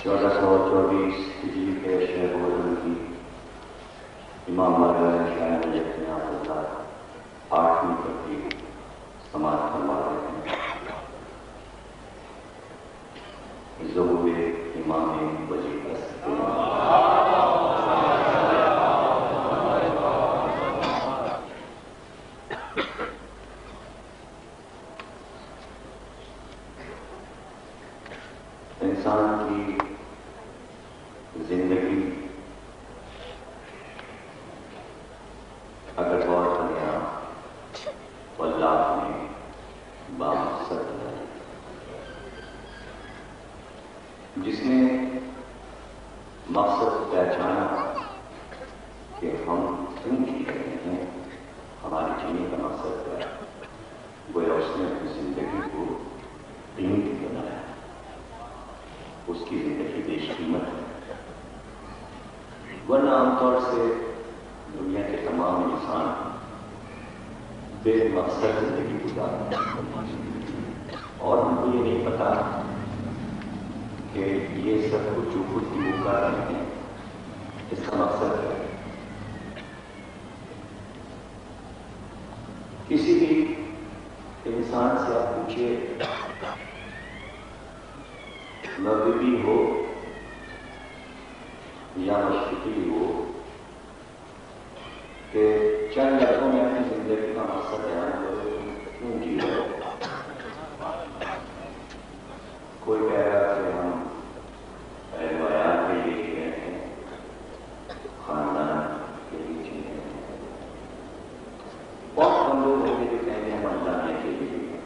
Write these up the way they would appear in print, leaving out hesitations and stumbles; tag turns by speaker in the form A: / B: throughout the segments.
A: 1424 ہجری کے شہر مدن کی امام مولانا شاہ نجف نے آپ کا 8ویں تقریب سماعت فرما رہے ہیں۔ ظہور امام وجیب انسان کی زندگی اگر غور کریں تو اللہ نے بامقصد بنائی، جس نے مقصد پہچانا کہ ہم کیوں جی رہے ہیں، ہماری جینے کا مقصد کیا ہے، گویا اس نے اپنی زندگی کو دین کی بنایا۔ اس کی زندگی بیش قیمت ہے، ورنہ عام طور سے دنیا کے تمام انسان بے مقصد زندگی گزارتے ہیں اور ان کو یہ نہیں پتا کہ یہ سب کچھ جو خود بھی وہ کر رہے ہیں اس کا مقصد کیا ہے۔ کسی بھی انسان سے آپ پوچھیے، مغربی ہو یا مشرقی ہو، کہ چند لفظوں میں اپنی زندگی کا مقصد بیان کرو، کیوں جی رہے ہو؟ کوئی کہہ رہا کہ ہم روایات کے لیے جی رہے ہیں، خاندان کے لیے جی رہے ہیں، بہت کم لوگ ہوں گے جو کہیں گے ہم اللہ کے لیے،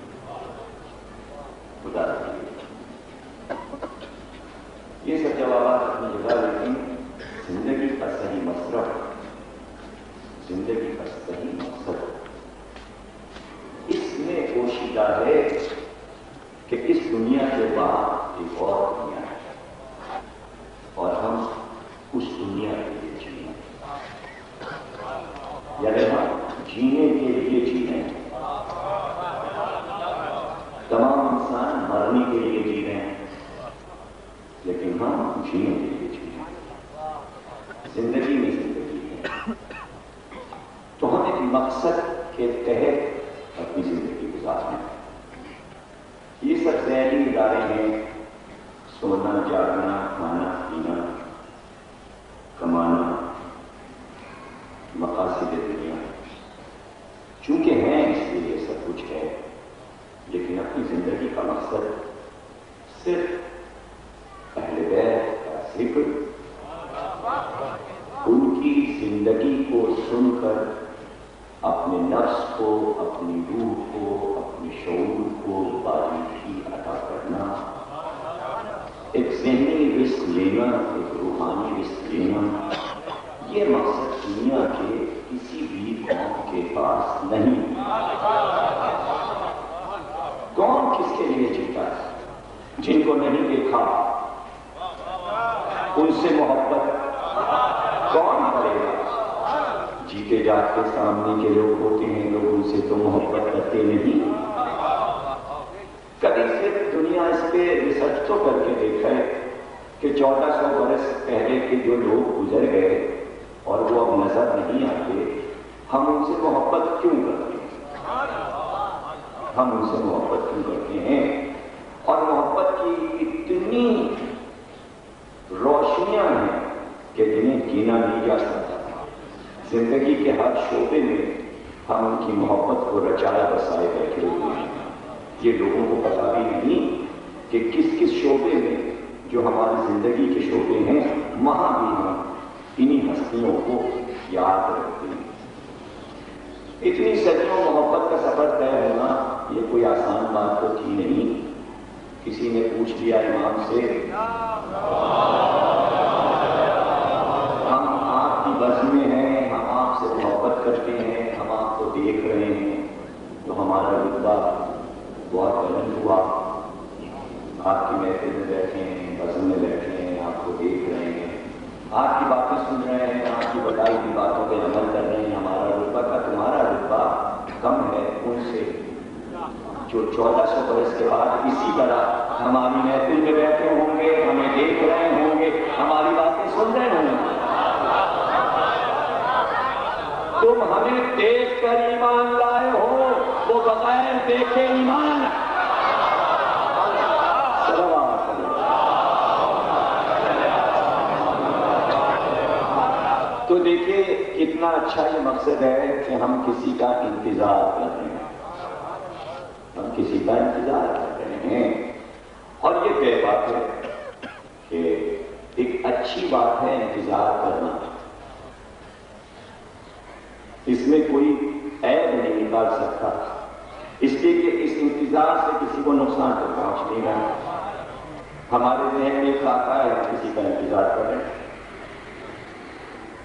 A: خدا کے لیے۔ یہ سب جوابات اپنی جگہ، لیکن زندگی کا صحیح مصرف، زندگی کا صحیح مقصد اس میں پوشیدہ ہے کہ اس دنیا کے بعد ایک اور دنیا ہے اور ہم اس دنیا کے لیے جیئیں، یعنی ہم جینے کے لیے جینے، تمام انسان مرنے کے لیے جی رہے ہیں لیکن ہم جینے کے لیے جی رہے ہیں۔ زندگی میں زندگی ہے تو ہم ایک مقصد کے تحت اپنی زندگی گزارنا ہے۔ یہ سب ذہنی ادارے ہیں، سونا جاگنا، کھانا پینا، کمانا، مقاصد دنیا، چونکہ ہیں اس لیے یہ سب کچھ ہے، لیکن اپنی زندگی کا مقصد صرف اہل بیت کا ذکر، ان کی زندگی کو سن کر اپنے نفس کو، اپنی روح کو، اپنے شعور کو باریکی عطا کرنا، ایک ذہنی رزق لینا، ایک روحانی رزق لینا، یہ مقصد دنیا کے کسی بھی قوم کے پاس نہیں۔ کون کس کے لیے جیتا ہے؟ جن کو نہیں دیکھا ان سے محبت کون کرے گا؟ جیتے جاگتے سامنے کے لوگ ہوتے ہیں، لوگ ان سے تو محبت کرتے نہیں۔ کبھی صرف دنیا اس پہ ریسرچ تو کر کے دیکھا ہے کہ 1400 برس پہلے کے جو لوگ گزر گئے اور وہ اب نظر نہیں آتے، ہم ان سے محبت کیوں کرتے ہیں؟ ہم ان سے محبت کیوں کرتے ہیں؟ اور محبت کی اتنی روشنیاں ہیں کہ جنہیں جینا نہیں جا سکتا۔ زندگی کے ہر شعبے میں ہم ان کی محبت کو رچائے بسائے بیٹھے ہوئے ہیں۔ یہ لوگوں کو پتا بھی نہیں کہ کس کس شعبے میں جو ہماری زندگی کے شعبے ہیں وہاں بھی ہم انہی ہستیوں کو یاد رکھتے ہیں۔ اتنی صدیوں محبت کا سفر طے ہونا یہ کوئی آسان بات تو تھی نہیں۔ کسی نے پوچھ لیا امام سے، ہم آپ کی بز میں ہیں، ہم آپ سے محبت کرتے ہیں، ہم آپ کو دیکھ رہے ہیں تو ہمارا رتبہ بہت بلند ہوا۔ آپ کی محفل میں بیٹھے ہیں، بز میں بیٹھے ہیں، آپ کو دیکھ رہے ہیں، آپ کی باتیں سن رہے ہیں، آپ کی بتائی ہوئی باتوں پہ عمل کر رہے ہیں، ہمارا رتبہ کا تمہارا رتبہ کم ہے ان سے جو 1400 برس کے بعد اسی طرح ہماری محفل میں بیٹھے ہوں گے، ہمیں دیکھ رہے ہمیں دیکھ کر ایمان لائے ہو، وہ بغیر دیکھے ایمان ہے۔ تو دیکھیے کتنا اچھا یہ مقصد ہے کہ ہم کسی کا انتظار کر رہے ہیں، ہم کسی کا انتظار کر رہے ہیں، اور یہ طے بات ہے کہ ایک اچھی بات ہے انتظار کرنا، اس میں کوئی عیب نہیں نکال سکتا، اس لیے کہ اس انتظار سے کسی کو نقصان تو پہنچ نہیں رہا۔ ہمارے ذہن میں ایک آتا ہے کسی کا انتظار کر رہے ہیں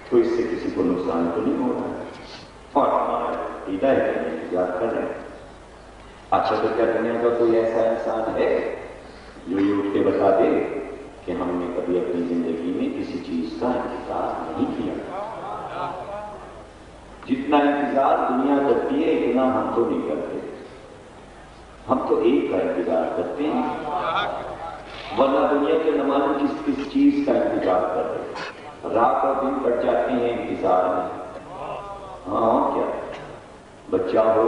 A: تو اس سے کسی کو نقصان تو نہیں ہو رہا ہے، اور ہمارا عقیدہ ہے کہ انتظار کر رہے ہیں۔ اچھا تو کیا دنیا کا کوئی ایسا انسان ہے جو یہ اٹھ کے بتا دے کہ ہم نے کبھی اپنی زندگی میں کسی چیز کا انتظار نہیں کیا؟ جتنا انتظار دنیا کرتی ہے اتنا ہم تو نہیں کرتے، ہم تو ایک کا انتظار کرتے ہیں، ورنہ دنیا کے نماز کس چیز کا انتظار کر رہے ہیں؟ رات اور دن کٹ جاتے ہیں انتظار میں۔ ہاں کیا بچہ ہو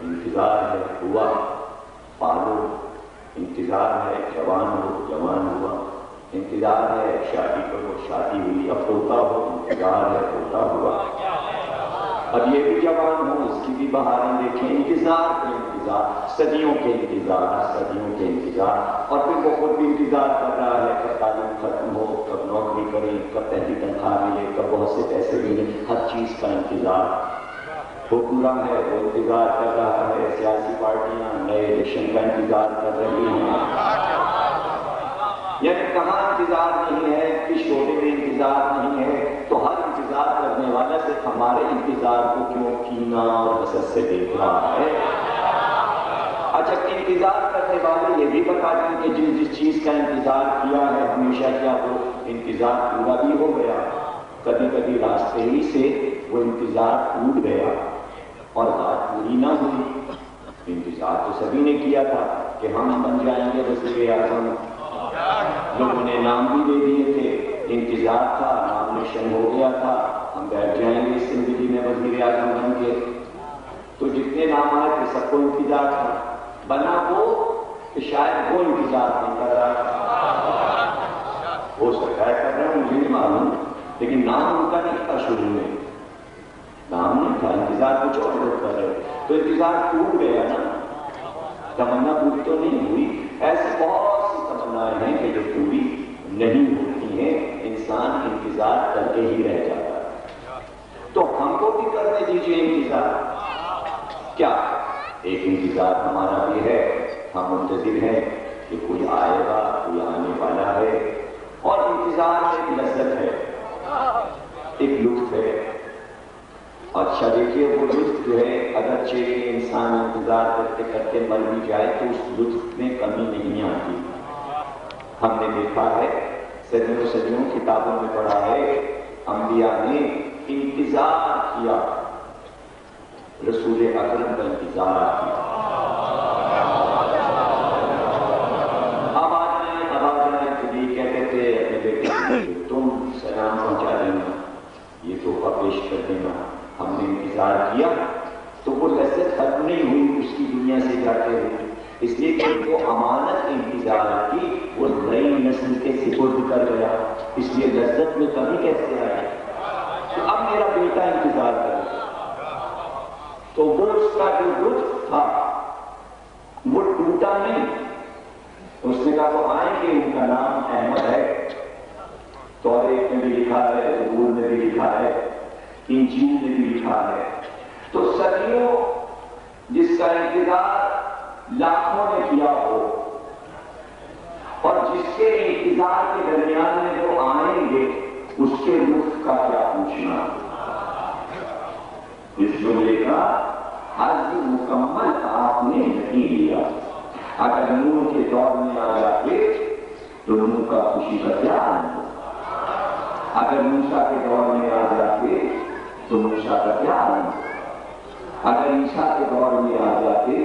A: انتظار ہے ہوا، پالو انتظار ہے، جوان ہو جوان ہوا، انتظار ہے شادی کرو شادی ہوئی، اب پوتا ہو انتظار ہے پوتا ہوا، اب یہ بھی جوان ہو اس کی بھی بہاریں دیکھیں، انتظار کے انتظار، صدیوں کے انتظار، صدیوں کے انتظار، اور پھر وہ خود بھی انتظار کر رہا ہے کب تعلیم ختم ہو، کب نوکری کریں، کب پہلی تنخواہ ملے، کب بہت سے پیسے ملیں، ہر چیز کا انتظار۔ حکمراں ہے وہ انتظار کر رہا ہے، سیاسی پارٹیاں نئے الیکشن کا انتظار کر رہی ہیں، یعنی کہاں انتظار نہیں ہے، کس شعبے میں انتظار نہیں ہے، تو ہر انتظار کرنے والا صرف ہمارے انتظار کو کیوں کینا اور حسد سے دیکھ رہا ہے۔ اچھا انتظار کرنے والے یہ بھی بتا دیں کہ جس چیز کا انتظار کیا ہے ہمیشہ کیا وہ انتظار پورا بھی ہو گیا؟ کبھی کبھی راستے ہی سے وہ انتظار ٹوٹ گیا اور بات پوری نہ ہوئی۔ انتظار تو سبھی نے کیا تھا کہ ہم بن جائیں گے وزیر اعظم، لوگوں نے نام بھی دے دیے تھے، انتظار تھا، نامنیشن ہو گیا تھا، ہم بیٹھ جائیں گے اسمبلی میں وزیر اعظم بن کے، تو جتنے نام آئے تھے سب کو انتظار تھا، بنا وہ کہ شاید وہ انتظار نہیں کر رہا، ہو سکتا ہے کر رہے ہیں مجھے نہیں معلوم، لیکن نام ان کا نہیں تھا شروع میں، نام نہیں تھا، انتظار کچھ اور لوگ کر رہے، تو انتظار ٹوٹ گیا نا، تمنا پوری تو نہیں ہوئی۔ ایسی بہت سی تمنائیں ہیں کہ جو پوری نہیں ہوتی ہیں، انسان انتظار کر کے ہی رہ جاتا ہے، تو ہم کو بھی کرنے دیجیے انتظار۔ کیا ایک انتظار ہمارا بھی ہے، ہم منتظر ہیں کہ کوئی آئے گا، کوئی آنے والا ہے، اور انتظار میں ایک لذت ہے، ایک لطف ہے۔ اچھا دیکھیے وہ لطف جو ہے اگرچہ انسان انتظار کرتے کرتے مر بھی جائے تو اس لطف میں کمی نہیں آتی۔ ہم نے دیکھا ہے صدیوں صدیوں کتابوں میں پڑھا ہے، انبیاء نے انتظار کیا، رسول اکرم کا انتظار کیا، اب آ جائیں تو یہ کہتے تھے اپنے بیٹے کو تم سلام پہنچا دینا، یہ تحفہ پیش کر دینا، ہم نے انتظار کیا تو وہ لذت ختم نہیں ہوئی اس کی دنیا سے جاتے ہوئے، اس لیے کہ وہ امانت انتظار کی وہ نئی نسل کے سپرد کر گیا، اس لیے لذت میں کمی کیسے آئی؟ تو اب میرا بیٹا انتظار کرے، تو وہ اس کا جو لطف تھا وہ ٹوٹا نہیں، اس نے کہا وہ آئیں گے، ان کا نام احمد ہے، توریت میں بھی لکھا ہے، زبور میں بھی لکھا ہے، انجیل میں بھی لکھا ہے، تو صدیوں جس کا انتظار لاکھوں نے کیا ہو، اور جس کے انتظار کے درمیان میں جو آئیں گے اس کے لطف کا کیا پوچھنا؟ اس جملے کا حظ مکمل آپ نے نہیں لیا۔ اگر نوح کے دور میں آ جاتے تو نوح کا خوشی کا کیا آنند ہوتا، اگر موسیٰ کے دور میں آ جاتے تو موسیٰ کا کیا آنند ہوتا، اگر عیسیٰ کے دور میں آ جاتے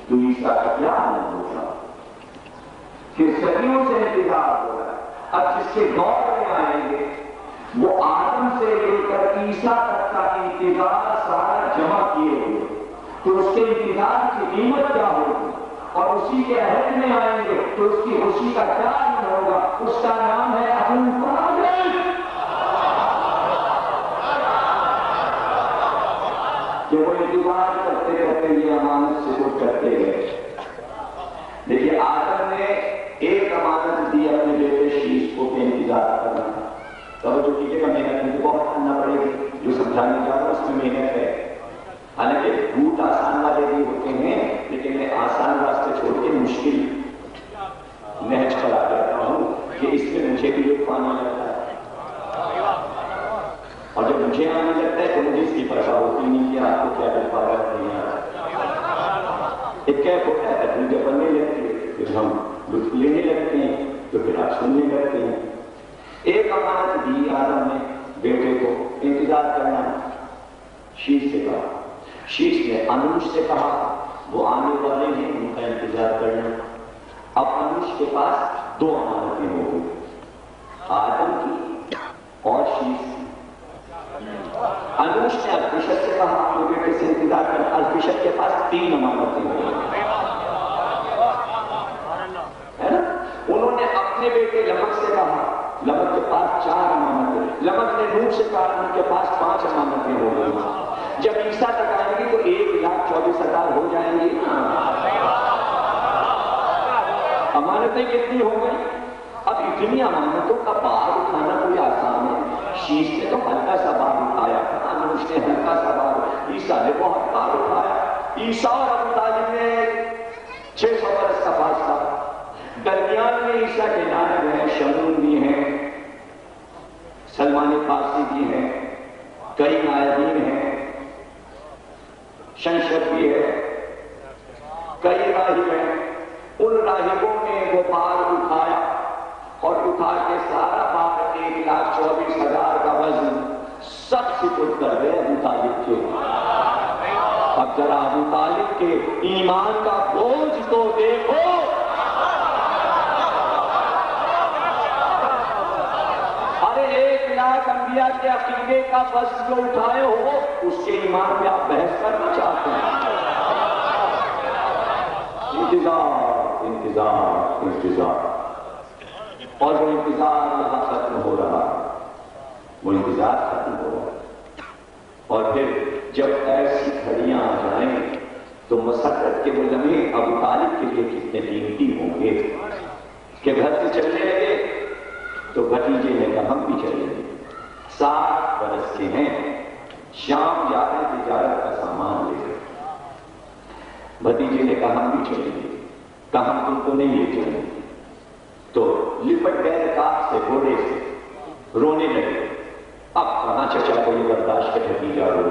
A: تو عیسیٰ کا کیا آنند ہوتا، کہ صدیوں سے انتظار ہو رہا ہے، اب جس کے دور میں آئیں گے وہ آدم سے لے کر عیسیٰ تک کا انتظار سارا جمع کیے ہوئے، تو اس کے انتظار کی قیمت کیا ہوگی؟ اور اسی کے عہد میں آئیں گے تو اس کی خوشی کا کیا نام ہوگا؟ اس کا نام ہے ابو طالب، کہ وہ انتظار کرتے کرتے یہ امانت سے دور کرتے گئے۔ دیکھیے آدم نے ایک امانت دی اپنے بیٹے شیش کو کہ انتظار کرنا، توجہ کیجیے گا، محنت مجھے بہت کرنا پڑے گی، جو سمجھانے جا رہا ہوں اس میں محنت ہے۔ حالانکہ بھوت آسان والے بھی ہوتے ہیں، لیکن میں آسان راستے چھوڑ کے مشکل نہج پر آ جاتا ہوں کہ اس میں مجھے بھی لطف آنے لگتا ہے، اور جب مجھے آنے لگتا ہے تو مجھے اس کی پرواہ ہوتی نہیں کہ آپ کو کیا لطف آ رہا نہیں آ رہا۔ ایک کیف ہوتا ہے، تکلیفیں بننے لگتی ہے، پھر ہم لطف لینے لگتے ہیں، تو پھر آپ سننے لگتے ہیں۔ ایک امانت دی آدم نے بیٹے کو، انتظار کرنا، شیش سے کہا، شیش نے انوش سے کہا، وہ آنے والے ہیں ان کا انتظار کرنا۔ اب انوش کے پاس دو امانتیں ہو گئی، آدم کی اور شیش کی۔ انوش نے الفشت سے کہا اپنے بیٹے سے انتظار کرنا، الفشت کے پاس تین امانتیں ہو گئی، ہے نا؟ انہوں نے اپنے بیٹے لمک سے کہا، لمک کے پاس چار امانتیں، لمک نے نوح سے کہا، ان کے پاس 5 امانتیں ہو گئی۔ جب عیسیٰ تک آئیں گی تو 1,24,000 ہو جائیں گی۔ امانتیں کتنی ہو گئی؟ اب اتنی امانتوں کا بار اٹھانا کوئی آسان ہے؟ شیش نے تو ہلکا سا بار اٹھایا، انوش نے ہلکا سا بار، عیسیٰ نے بہت بار اٹھایا۔ عیسیٰ اور ابو طالب میں 600 برس کا فاصلہ، درمیان میں عیسیٰ کے نائب ہیں، شمعون بھی ہیں، سلمان فارسی بھی ہیں، کئی نائبین ہیں، شنشر بھی ہے، کئی راہب ہیں۔ ان راہبوں نے وہ بار اٹھایا اور اٹھا کے سارا بار 1,24,000 کا وزن سب سپرد کر دے ابو طالب کے۔ اب ذرا ابو طالب کے ایمان کا بوجھ تو دیکھو، ارے 1,00,000 انبیاء کے عقیدے کا بس جو اٹھائے ہو اس کے ایمان پہ آپ بحث کرنا چاہتے ہیں؟ انتظار انتظار انتظار، اور وہ انتظار یہاں ختم ہو رہا، وہ انتظار ختم ہو رہا، اور پھر جب ایسی گھڑیاں آ جائیں تو مسرت کے وہ لمحے ابو طالب کے لیے کتنے قیمتی ہوں گے کہ گھر سے چلنے لگے تو بھتیجے نے کہا ہم بھی چلیں گے، 60 برس کے ہیں، شام جا رہے تجارت کا سامان لے کر، بھتیجے نے کہا ہم بھی چلیں گے، کہا ہم تم کو نہیں لے چلیں گے، تو لپٹ گئے رکاب سے، گھوڑے سے، رونے لگے۔ اب کہاں چچا کو یہ برداشت کا بھتیجا رو،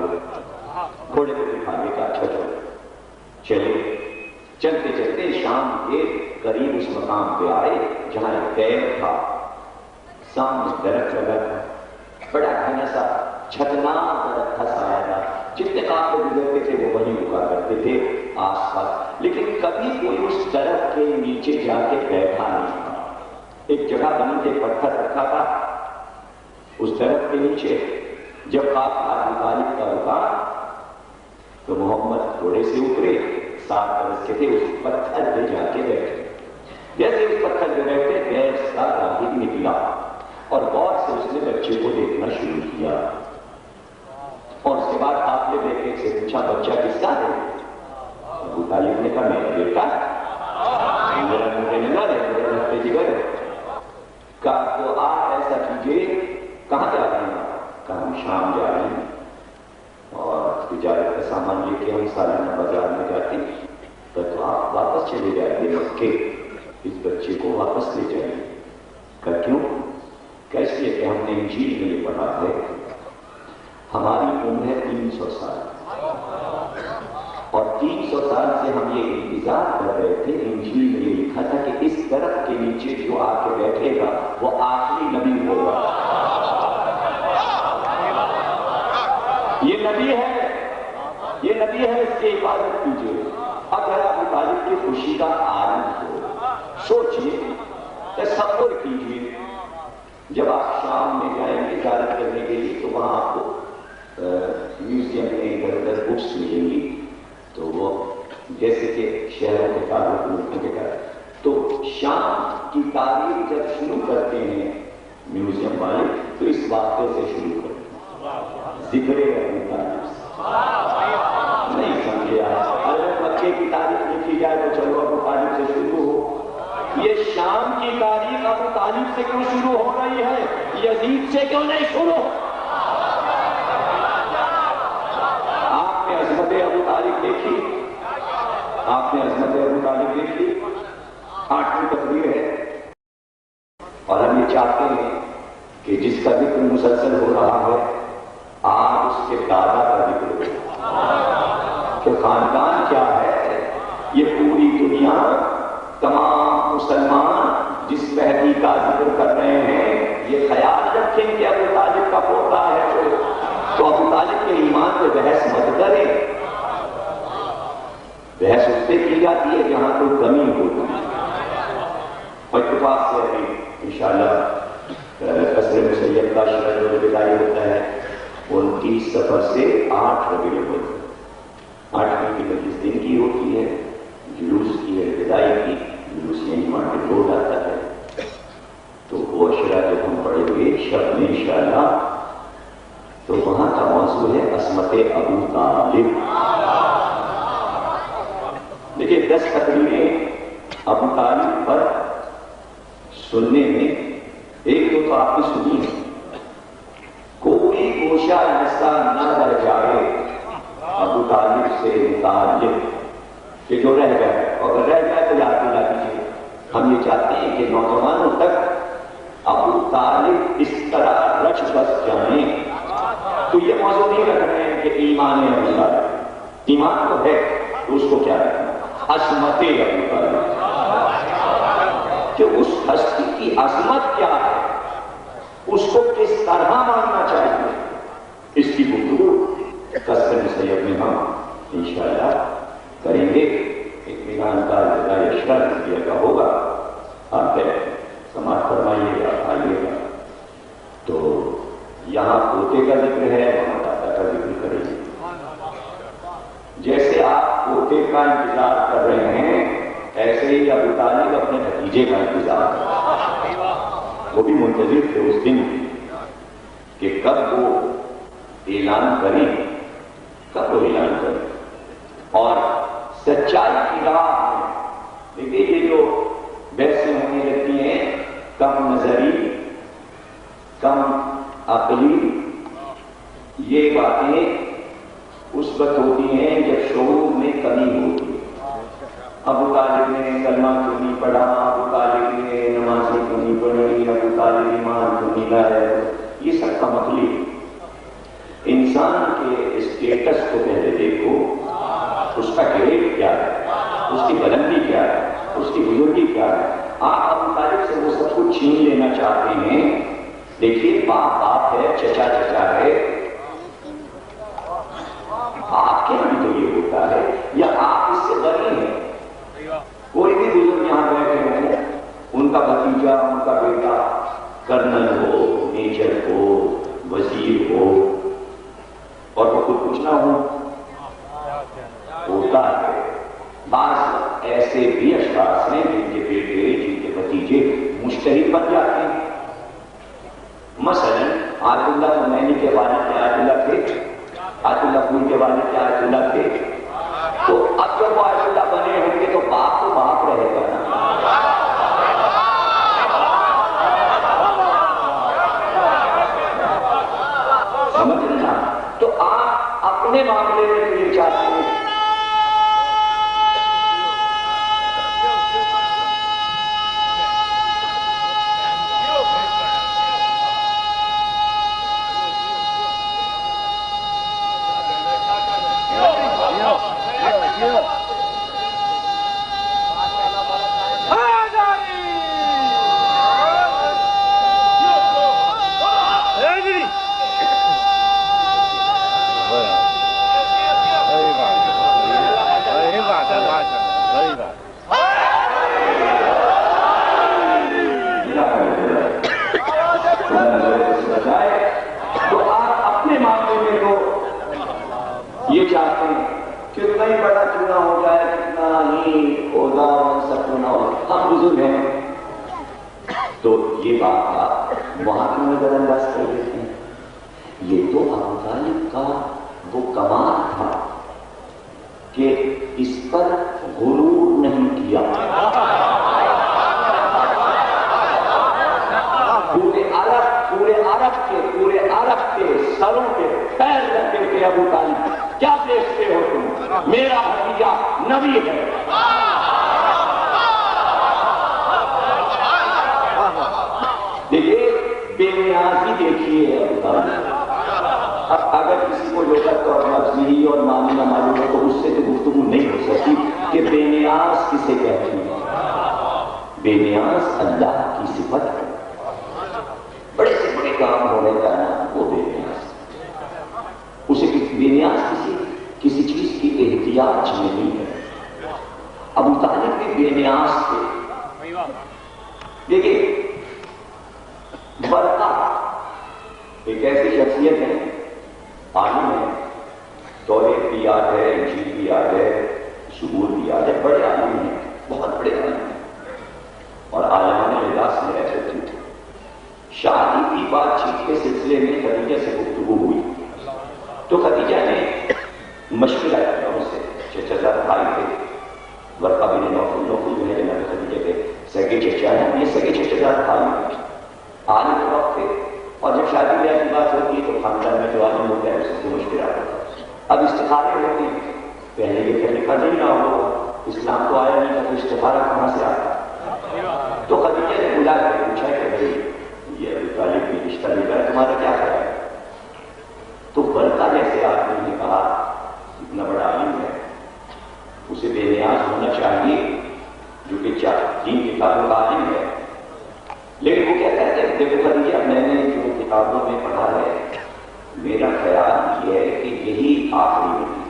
A: گھوڑے کو دکھانے کا اچھا چلے، چلتے چلتے شام کے قریب اس مقام پہ آئے جہاں ایک غیر تھا، سامنے درخت لگا تھا، بڑا گھنا سا چھتنار درخت تھا، سایہ دار، جتنے قافلے گزرتے تھے وہ وہیں رکا کرتے تھے آس پاس، لیکن کبھی کوئی اس درخت کے نیچے جا کے بیٹھا نہیں تھا۔ ایک جگہ بنی تھی، پتھر رکھا تھا اس درخت کے نیچے، جب قافلہ ابو طالب کا رکا تو محمد گھوڑے سے اترے، 7 برس کے تھے، اس پتھر پہ جا کے بیٹھے، جیسے اس پتھر پہ بیٹھے غیر سا راہب نکلا اور غور سے اس نے بچے کو دیکھنا شروع کیا، اور اس کے بعد آپ نے بیٹے سے پوچھا بچہ کس کا ہے؟ ابو طالب نے کہا میرا بیٹا، میرا نگا ہے، میرا رہتے جگر ہے۔ کہا تو آپ ایسا کیجئے، کہاں جا رہے ہیں؟ کہا ہم شام جا رہے ہیں اور تجارت کا سامان لے کے ہم سالانہ بازار میں جاتے ہیں، تو آپ واپس چلے جائیے مکے، اس بچے کو واپس لے جائیے۔ کہا کیوں؟ کیسے کہ ہم نے انجیل میں یہ پڑھا ہے، ہماری عمر ہے 300 سال، اور 300 سال سے ہم یہ انتظار کر رہے تھے، انجیل میں یہ لکھا تھا کہ اس درخت کے نیچے جو آ کے بیٹھے گا وہ آخری نبی ہوگا، یہ نبی ہے، یہ نبی ہے، اس کی حفاظت کیجیے۔ اگر ابو طالب کی خوشی کا عالم ہو، سوچیے، تصور کیجیے، جب آپ شام میں جائیں گے تجارت کرنے کے لیے، تو وہاں آپ کو میوزیم میں ادھر ادھر بکس ملیں گی، تو وہ جیسے کہ شہروں کے تعلق ملکوں کے تعلق، تو شام کی تاریخ جب شروع کرتے ہیں میوزیم والے تو اس واقعے سے شروع کرتے ہیں، ذکر ابو طالب سے۔ نہیں سمجھے آپ؟ اگر مکے کی تاریخ لکھی جائے تو چلو ابو طالب سے شروع ہو، یہ شام کی تاریخ ابو طالب سے کیوں شروع ہو رہی ہے؟ یزید سے کیوں نہیں شروع؟ آپ نے عظمت ابو طالب دیکھی؟ آپ نے عظمت ابو طالب دیکھی؟ 8ویں تقریر ہے، اور ہم یہ چاہتے ہیں کہ جس کا ذکر مسلسل ہو رہا ہے آج اس کے دادا کا ذکر ہو، کہ خاندان کیا ہے۔ یہ پوری دنیا، تمام مسلمان جس مہدی کا ذکر کر رہے ہیں یہ خیال رکھیں کہ ابو طالب کا پوتا ہے تو ابو طالب کے ایمان پہ بحث مت کریں۔ بحث اس سے کی جاتی ہے جہاں کوئی کمی ہوتی ہے۔ اتفاق سے ابھی انشاءاللہ قصر مسیب کا شرح الوداعی ہوتا ہے 29 صفر سے 8 ربیع الاول، 8ویں کی مجلس دن کی ہوتی ہے، جلوس کی ہے الوداعی کی، جلوس یہیں مارکیٹ روڈ آتا ہے، تو وہ اشرا جب ہم پڑھیں گے شب میں انشاءاللہ، تو وہاں کا موضوع ہے عصمت ابو طالب۔ دیکھیے 10 تقریریں ابو طالب پر سننے میں، ایک تو آپ نے سنی ہے، کوئی گوشہ ایسا نہ رہ جائے ابو طالب سے متعلق کہ جو رہ گئے، اگر رہ جائے تو یاد دلا دیجیے۔ ہم یہ چاہتے ہیں کہ نوجوانوں تک ابو طالب اس طرح رچ بس جائیں، تو یہ موضوع نہیں رکھ رہے ہیں کہ ایمان ابو طالب، ایمان تو ہے تو اس کو کیا رکھنا، عصمت ابو طالب، کہ اس ہستی کی عظمت کیا ہے، اس کو کس طرح ماننا چاہیے، اس کی گفتگو قصر مسیب میں ہم انشاءاللہ کریں گے۔ اطمینان کا الوداعی اشرا نبیہ کا ہوگا، آپ سماعت فرمائیے گا، آئیے گا۔ تو یہاں پوتے کا ذکر ہے، وہاں دادا کا ذکر کریں گے۔ جیسے آپ پوتے کا انتظار کر رہے ہیں ایسے ہی ابو طالب اپنے بھتیجے کا انتظار کر رہے ہیں، وہ بھی منتظر تھے اس دن کہ کب وہ اعلان کریں، کب وہ اعلان کریں۔ اور سچائی کی راہ میں دیکھیے یہ جو بحثیں ہونے لگتی ہیں کم نظری، کم عقلی، یہ باتیں اس وقت ہوتی ہیں جب شعور میں کمی ہوتی ہے۔ ابو طالب نے کلمہ کیوں نہیں پڑھا، ابو طالب نے نمازیں کیوں نہیں پڑھی، ابو طالب ایمان کیوں نہیں لائے، یہ سب کا مطلب انسان کے اسٹیٹس کو پہلے دیکھو، اس کا گریڈ کیا ہے، اس کی بلندی کیا ہے، اس کی بزرگی کیا ہے۔ آپ ابو طالب سے وہ سب کچھ چھین لینا چاہتے ہیں، دیکھیے باپ باپ ہے، چچا چچا ہے، آپ کے بھی تو یہ ہوتا ہے، یا آپ اس سے بڑے ہیں۔ کوئی بھی بزرگ یہاں بیٹھے ہوں، ان کا بھتیجا، ان کا بیٹا کرنل ہو، میجر ہو، وزیر ہو، اور وہ خود کچھ نہ ہو، ہوتا ہے۔ بعض ایسے بھی اشخاص ہیں جن کے بیٹے، جن کے بھتیجے مجتہد بن جاتے ہیں۔ مثلا آیت اللہ خمینی کے والد کے آیت اللہ تھے، آیت اللہ پور کے والد کے آیت اللہ تھے، تو اب جب وہ آیت اللہ بنے ہوں گے تو باپ رہے گا نا۔ سمجھ لینا، تو آپ اپنے معاملے میں یہ چاہتے ہیں بزرگ ہیں تو یہ بات آپ وہاں کی نظر انداز کر دیتے ہیں. یہ تو ابو طالب کا وہ کمال تھا کہ اس پر غرور نہیں کیا. پورے عرب کے سروں کے پیر رکھے تھے ابو طالب. کیا دیکھتے ہو تم؟ میرا بھتیجا نبی ہے. دیکھیے بے نیازی دیکھیے ابو طالب. اب اگر کسی کو لغت اور لفظی اور معنی نہ معلوم ہو تو اس سے تو گفتگو نہیں ہو سکتی کہ بے نیاز کسے کہتے ہیں. بے نیاز اللہ کی صفت ہے. بڑے سے بڑے کام ہونے کا نام وہ بے نیاز. اسے بے نیاز کسی چیز کی احتیاج نہیں ہے. ابو طالب بھی بے نیاز تھے. دیکھیے برقع ایک ایسی شخصیت ہے، عالم ہے، توریت بھی یاد ہے، انجیل بھی یاد ہے، زبور بھی یاد ہے. بڑے عالم ہیں، بہت بڑے عالم ہیں اور عالمانہ لباس میں رہتے تھے. شادی کی بات چیت کے سلسلے میں خدیجہ سے گفتگو ہوئی تو خدیجہ نے مشورہ کیا ان سے. چچا بھائی تھے برقع بن نوفل جو ہے جناب خدیجہ کے سگے چچا ہیں. یہ سگے چچا بھائی عالم وقت تھے اور جب شادی بیاہ کی بات ہوتی ہے تو خاندان میں جو عالم ہوتا ہے اس سے مشورہ ہوتا ہے. اب استخارے ہوتے ہیں. پہلے یہ لکھا نہیں رہا ہوگا، اسلام تو آیا نہیں تھا تو استخارہ کہاں سے آتا. تو خدیجہ نے بلا کر پوچھا کہ بھائی یہ ابو طالب نے رشتہ لکھا ہے، تمہارا کیا خیال ہے؟ تو برقع جیسے آدمی نے کہا اتنا بڑا عالم ہے اسے بے نیاز ہونا چاہیے جو کہ تین کتابوں کا عالم ہے. لیکن وہ کہتا ہے کہ دیکھو خدیجہ میں نے جو کتابوں میں پڑھا ہے میرا خیال یہ ہے کہ یہی آخری نبی.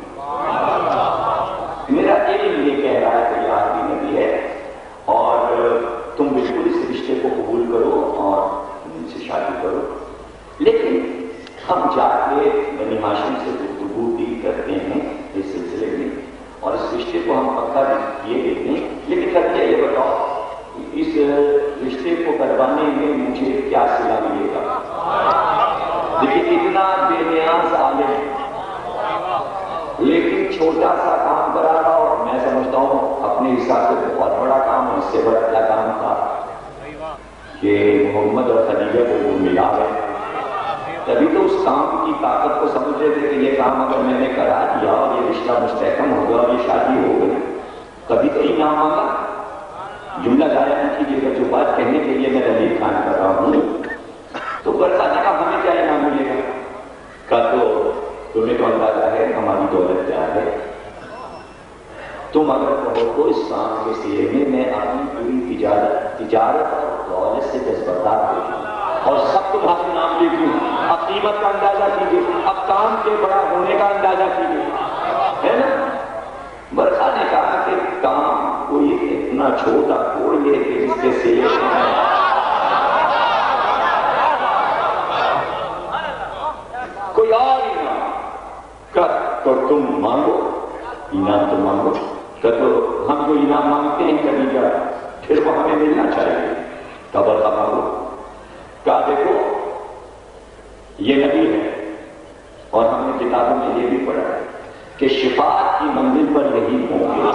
A: میرا علم یہ کہہ رہا ہے کہ یہ آخری نبی ہے اور تم بالکل اس رشتے کو قبول کرو اور ان سے شادی کرو. لیکن ہم جا کے بنی ہاشم سے گفتگو بھی کرتے ہیں اس سلسلے میں اور اس رشتے کو ہم پکا یہ دیتے ہیں. لیکن خدیجہ یہ بتاؤ اس رشتے کو کروانے میں مجھے کیا صلہ ملے گا؟ دیکھیے اتنا بے نیاز عالم لیکن چھوٹا سا کام کرا رہا اور میں سمجھتا ہوں اپنے حساب سے بہت بڑا کام اور اس سے بڑا کیا کام تھا کہ محمد اور خدیجہ کو وہ ملا ہے. تبھی تو اس کام کی طاقت کو سمجھ رہے تھے کہ یہ کام اگر میں نے کرا دیا اور یہ رشتہ مستحکم ہوگا اور یہ شادی ہو گئی کبھی تو انعام آگا. جملہ ضائع نہ کیجیے گا. جو بات کہنے کے لیے میں رلیف خان کر رہا ہوں تو برقع نے کہا ہمیں کیا انعام ملے گا؟ کہا تو تمہیں تو اندازہ ہے ہماری دولت کیا ہے. تم اگر کہو تو اس کام کے سلے میں اپنی پوری تجارت اور دولت سے دستبردار ہو جاؤں اور سب تمہارے نام لکھوں. اب قیمت کا اندازہ کیجیے، اب کام کے بڑا ہونے کا اندازہ کیجیے، ہے نا. برقع نے کہا کہ کام کوئی اتنا چھوٹا کوئی ہے کہ جس کے سلے کوئی اور انعام کر تو تم مانگو. انعام تو مانگو کر تو ہم جو انعام مانگتے ہیں خدیجہ پھر وہ ہمیں ملنا چاہیے. کب برقع مانگو. کہا دیکھو یہ نبی ہے اور ہم نے کتابوں میں یہ بھی پڑھا ہے کہ شفاعت کی منزل پر یہی ہوں گے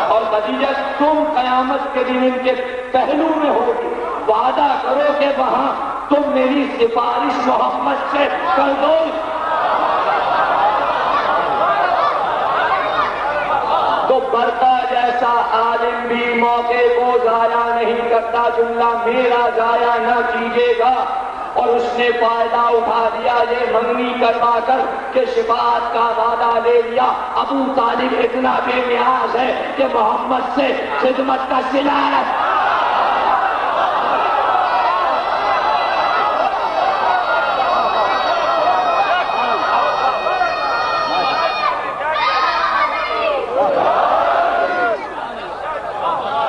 A: اور خدیجہ تم قیامت کے دن ان کے پہلو میں ہوگی. وعدہ کرو کہ وہاں تم میری سفارش محمد سے کر دو. تو برقع جیسا عالم بھی موقع کو ضائع نہیں کرتا. جملہ میرا ضائع نہ کیجیے گا. اور اس نے فائدہ اٹھا دیا یہ منگنی کروا کر کہ شفاعت کا وعدہ لے لیا. ابو طالب اتنا بے نیاز ہے کہ محمد سے خدمت کا صلہ ہے.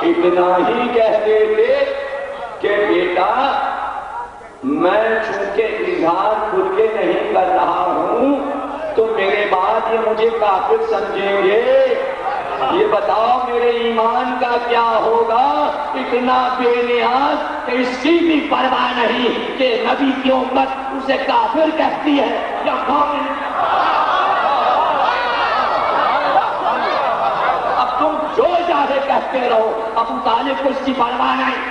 A: اتنا ہی کہہ دیتے کہ بیٹا میں چونکہ اظہار خود کے نہیں کر رہا ہوں تو میرے بعد یہ مجھے کافر سمجھیں گے. یہ بتاؤ میرے ایمان کا کیا ہوگا؟ اتنا بے نیاز کہ اس کی بھی پرواہ نہیں کہ نبی کی امت اسے کافر کہتی ہے یا مومن۔ اب تم جو چاہے کہتے رہو، ابو طالب کو اس کی پرواہ نہیں۔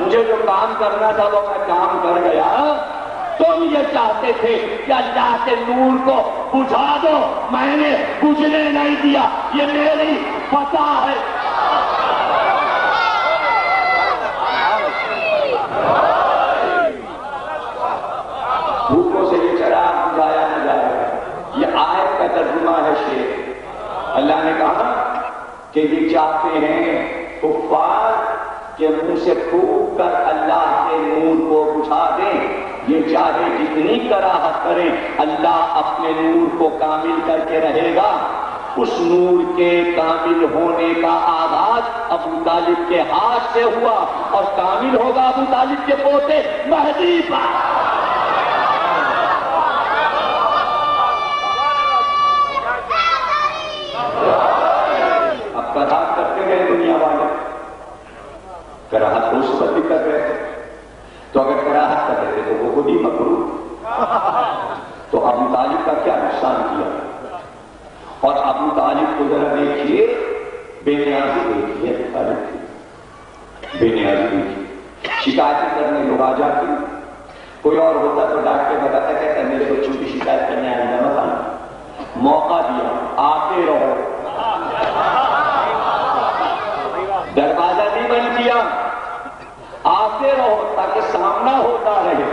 A: مجھے جو کام کرنا تھا وہ میں کام کر گیا۔ تم یہ چاہتے تھے کہ اللہ کے نور کو بجھا دو، میں نے بجھنے نہیں دیا، یہ میری فتح ہے۔ بھوکوں سے یہ چراغ بجھایا نہ جائے گا، یہ آیت کا ترجمہ ہے شیخ۔ اللہ نے کہا کہ یہ چاہتے ہیں کفار کہ منہ سے پھونک کر اللہ کے نور کو بجھا دیں، یہ چاہے جتنی کراہت کریں اللہ اپنے نور کو کامل کر کے رہے گا۔ اس نور کے کامل ہونے کا آغاز ابو طالب کے ہاتھ سے ہوا اور کامل ہوگا ابو طالب کے پوتے مہدی پر۔ اب کراہت کرتے گئے دنیا والے، کراہت تو اس وقت بھی کر رہے تھے، تو اگر کراہت کر رہے تھے تو وہ خود ہی مکروہ، تو ابو طالب کا کیا نقصان کیا؟ اور ابو طالب کو ذرا دیکھیے، بے نیازی دیکھیے، بے نیازی دیکھیے، شکایتیں کرنے لوگ آ جاتے، کوئی اور ہوتا تو ڈاک کے بتاتا کہتا میرے بچوں کی شکایت کرنے آئندہ مت آنا، موقع دیا، آتے رہو، دروازہ نہیں بند کیا، آتے رہو تاکہ سامنا ہوتا رہے۔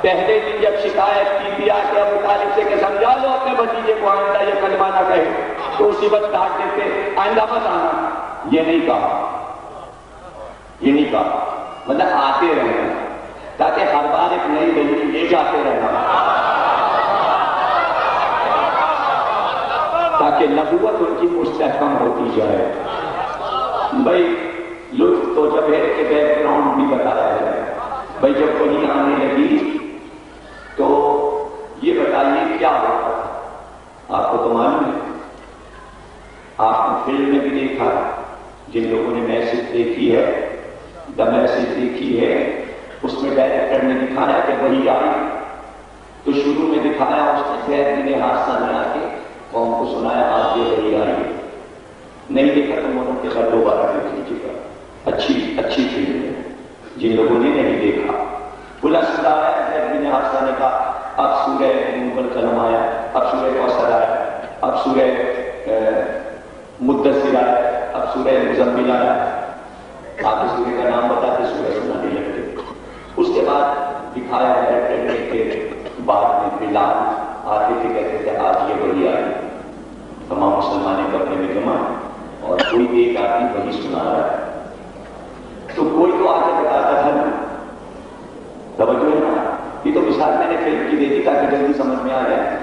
A: پہلے دن جب شکایت کی دیا کہ ابو طالب سے کہ سمجھا لو اپنے بھتیجے کو آئندہ یہ کلمہ نہ کہے، تو اسی وقت ڈانٹ دیتے آئندہ مت آنا، یہ نہیں کہا، یہ نہیں کہا، مطلب آتے رہنا تاکہ ہر بار ایک نئی دلیل لے جاتے رہنا، تاکہ نبوت ان کی مستحکم ہوتی جائے۔ بھائی لطف تو جب ہے کہ بیک گراؤنڈ بھی بتایا ہے، بھائی جب وہی آنے لگی تو یہ بتائیے کیا ہوتا ہے؟ آپ کو تو معلوم ہے، آپ نے فلم میں بھی دیکھا، جن لوگوں نے میسج دیکھی ہے، دا میسج دیکھی ہے، اس میں ڈائریکٹر نے دکھایا کہ وہی آئی تو شروع میں دکھایا اس نے زید بن حارثہ نے آ کے قوم کو سنایا آج یہ وہی آئی، نہیں دیکھا تو مولوں کے خیر دوبارہ دیکھ لیجیے گا، اچھی فلم ہے۔ جن لوگوں نے نہیں دیکھا بلا سنا ہے، زید بن حارثہ نے کہا اب سورہ نور القلم آیا، اب سورہ کوثر آیا، اب سورہ مدثر آیا، اب سورہ مزمل آیا، آپ اس سورہ کا نام بتا کے سورہ سنانے لگتے۔ اس کے بعد دکھایا ڈائریکٹر نے کہ بعد میں بلال آتے تھے کہتے تھے آج یہ وہی آئی، تمام مسلمانوں کو اپنے میں جمع اور کوئی ایک آدمی وہی سنا رہا ہے، تو کوئی تو آگے بتاتا تھا نا، توجہ ہے نا، یہ تو مثال میں نے فلم کی دے دی تاکہ جلدی سمجھ میں آ جائے،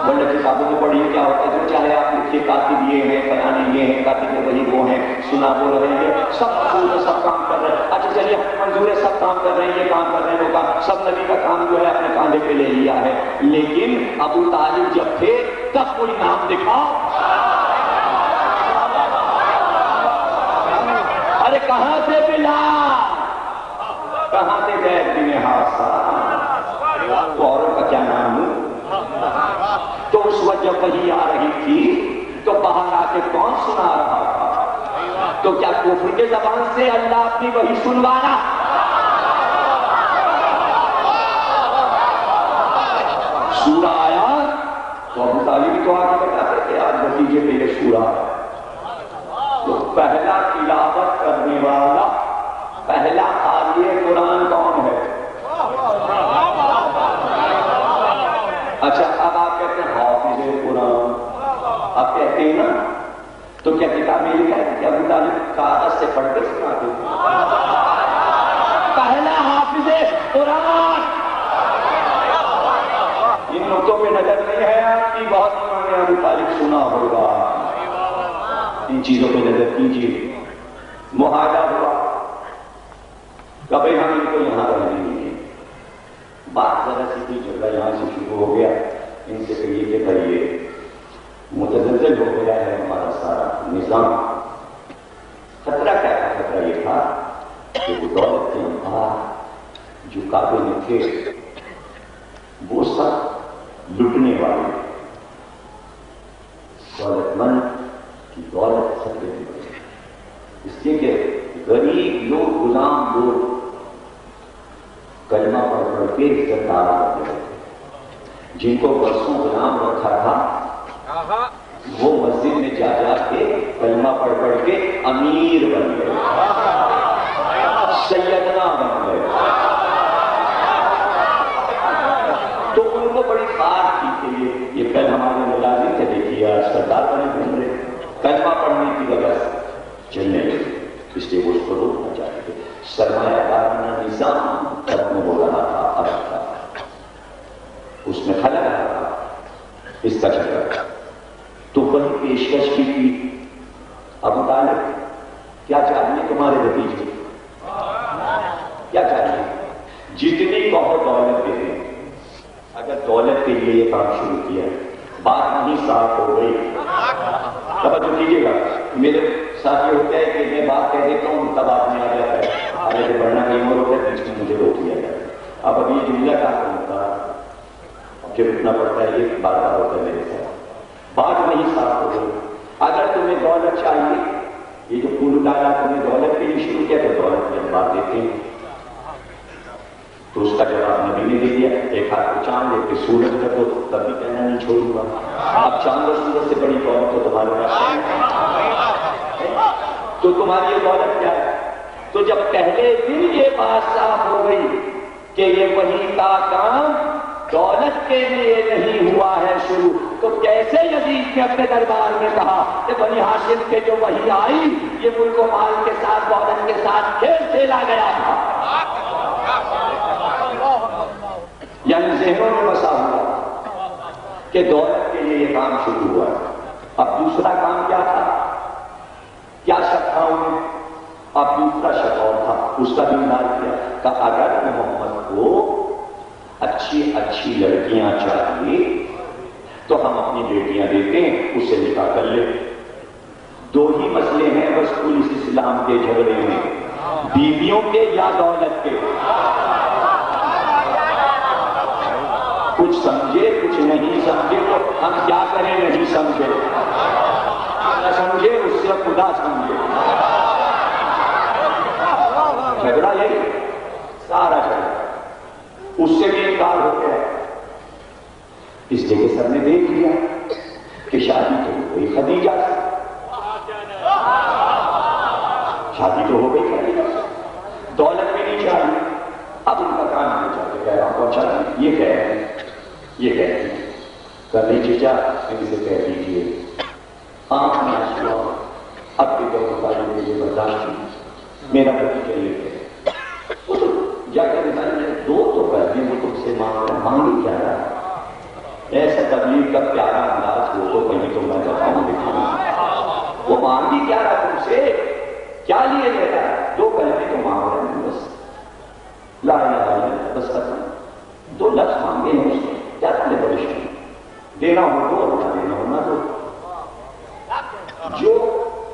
A: ورنہ کتابوں میں پڑھیے کیا ہوتا ہے، جو چاہے آپ لکھیے کاتب یہ ہیں، فلانے یہ ہیں، کاتب وہی وہ ہیں، سنا وہ رہے ہیں، سب منظور ہے، سب کام کر رہے ہیں، اچھا چلیے منظور ہے، سب کام کر رہے ہیں، یہ کام کر رہے ہیں، وہ کام، سب نبی کا کام جو ہے اپنے کاندھے پہ لے لیا ہے، لیکن ابو طالب جب تھے تب کوئی نام دکھاؤ، ارے کہاں سے بلال، کہاں سے زید بن حارثہ، تو عورت کا کیا نام ہے؟ تو اس وقت جب وحی آ رہی تھی تو باہر آ کے کون سنا رہا تھا؟ تو کیا کفر کے زبان سے اللہ اپنی وحی سنوانا؟ سورہ آیا تو ابو طالب تو آگے بتاتے کہ آج بھتیجے پہ یہ سورہ ہے، تو پہلا تلاوت کرنے والا، پہلا قاری قرآن کون ہے؟ اچھا اب آپ کہتے ہیں حافظ قرآن، آپ کہتے ہیں نا، تو کیا کتاب میں لکھا ہے کہ ابو طالب کاغذ سے پڑھ کے سناتے تھے؟ پہلا حافظ قرآن، ان نقطوں پہ نظر نہیں ہے آپ کی، بہت ایمان ابو طالب سنا ہوگا، ان چیزوں پہ نظر کیجیے۔ معاہدہ ہوا، کبھی ہم ان کو یہاں رہنے نہیں ہے، بات ذرا سی کوئی جھگڑا یہاں سے شروع ہو گیا، ان سے کہیے کہ بھائی متزلزل ہو گیا ہے ہمارا سارا نظام. خطرہ کیا تھا؟ خطرہ یہ تھا کہ وہ دولت کے انبار جو کعبے میں تھے وہ سب لٹنے والے، دولت مند کی دولت خطرے میں تھی. اس لیے کہ غریب لوگ، غلام لوگ کلمہ پڑھ پڑھ کے عزت دار بن گئے تھے. جن کو برسوں غلام رکھا تھا وہ مسجد میں جا جا کے کلمہ پڑھ پڑھ کے امیر بن گئے، سیدنا بن گئے. تو ان کو بڑی بات تھی کہ یہ کل ہمارے ملازم تھے، دیکھیے آج سردار بنے گھوم رہے، کلمہ پڑھنے کی وجہ سے چلنے لگے. اس لیے وہ اس کو روکنا چاہتے تھے. سرمایہ دارانہ نظام ختم ہو رہا تھا، اب تھا اس میں خلا رہا تھا اس کا چکر. تو وہی پیشکش کی تھی. ابو طالب کیا چاہیے تمہارے بھتیجے؟ کیا چاہیے؟ جتنی بہت دولت دے دیں. اگر دولت کے لیے یہ کام شروع کیا بات نہیں صاف ہو گئی. توجہ کیجیے گا. میرے ساتھ یہ ہوتا ہے کہ میں بات کہہ دیتا ہوں تب آپ میں آ جاتا ہے، مجھے بڑھنا نہیں ہو رہا ہے، بیچ میں مجھے روک دیا جاتا ہے. اب ابھی جملہ کہا ہوتا پھر اٹھنا پڑتا ہے، یہ بار بار ہوتا ہے میرے ساتھ. بات نہیں صاف ہو گئی. اگر تمہیں دولت چاہیے، یہ جو پھول ڈالا تمہیں دولت کے لیے شروع کیا تو دولت میں بات دیتے ہیں. تو اس کا جواب نبی نے دے دیا. ایک ہاتھ کو چاند ایک سورج کر دو، تب بھی کہنا نہیں چھوڑوں گا. اب چاند اور سورج سے بڑی دولت تو تمہارے پاس تو تمہاری یہ دولت کیا ہے؟ تو جب پہلے دن یہ بات صاف ہو گئی کہ یہ وہی کا کام دولت کے لیے نہیں ہوا ہے شروع، تو کیسے یزید نے اپنے دربار میں کہا کہ بنی ہاشم کے جو وہی آئی یہ ملک و مال کے ساتھ، دولت کے ساتھ کھیل کھیلا گیا تھا. یعنی ذہنوں میں بسا ہوا کہ دولت کے لیے یہ کام شروع ہوا. اب دوسرا کام کیا تھا؟ کیا شک تھا انہیں؟ اب دوسرا شک اور تھا. اس کا بھی انکار کیا کہ اگر محمد کو اچھی اچھی لڑکیاں چاہیے تو ہم اپنی بیٹیاں دیتے ہیں، اسے نکاح کر لیں. دو ہی مسئلے ہیں بس پولیس اسلام کے جھگڑے میں، بیویوں کے یا دولت کے. کچھ سمجھے کچھ نہیں سمجھے تو ہم کیا کریں؟ نہیں سمجھے نہ سمجھے اس سے خدا سمجھے. جھگڑا یہی سارا جھگڑا. اس سے بھی انکار ہو گیا. اس لیے کہ سب نے دیکھ لیا کہ شادی تو ہو گئی خدیجہ سے، شادی تو ہو گئی خدیجہ سے، دولت بھی نہیں چاہیے. اب ان کا کام نہیں چاہتے کہ آپ پہنچا دیں. یہ کہہ رہے ہیں یہ کہتے ہیں کرنی چیزا ان سے کہہ دیجیے آنکھ میں آنسو اب بھی تو مجھے برداشت نہیں. میرا بچہ یہ ہے جا کر دو تو کر دیں، وہ تم سے مانگی کیا رہا. ایسا تبلیغ کا پیارا انداز ہو تو کہیں تو میں بتاؤں دیکھوں وہ مانگی کیا رہا تم سے، کیا لیے لے رہا ہے؟ دو کلمے تو مانگ رہے ہیں بس، لا الہ الا اللہ بس ختم. دو لفظ مانگے ہیں اس نے، کیا تمہیں پریشانی؟ دینا ہو تو اور نہ دینا ہونا تو. جو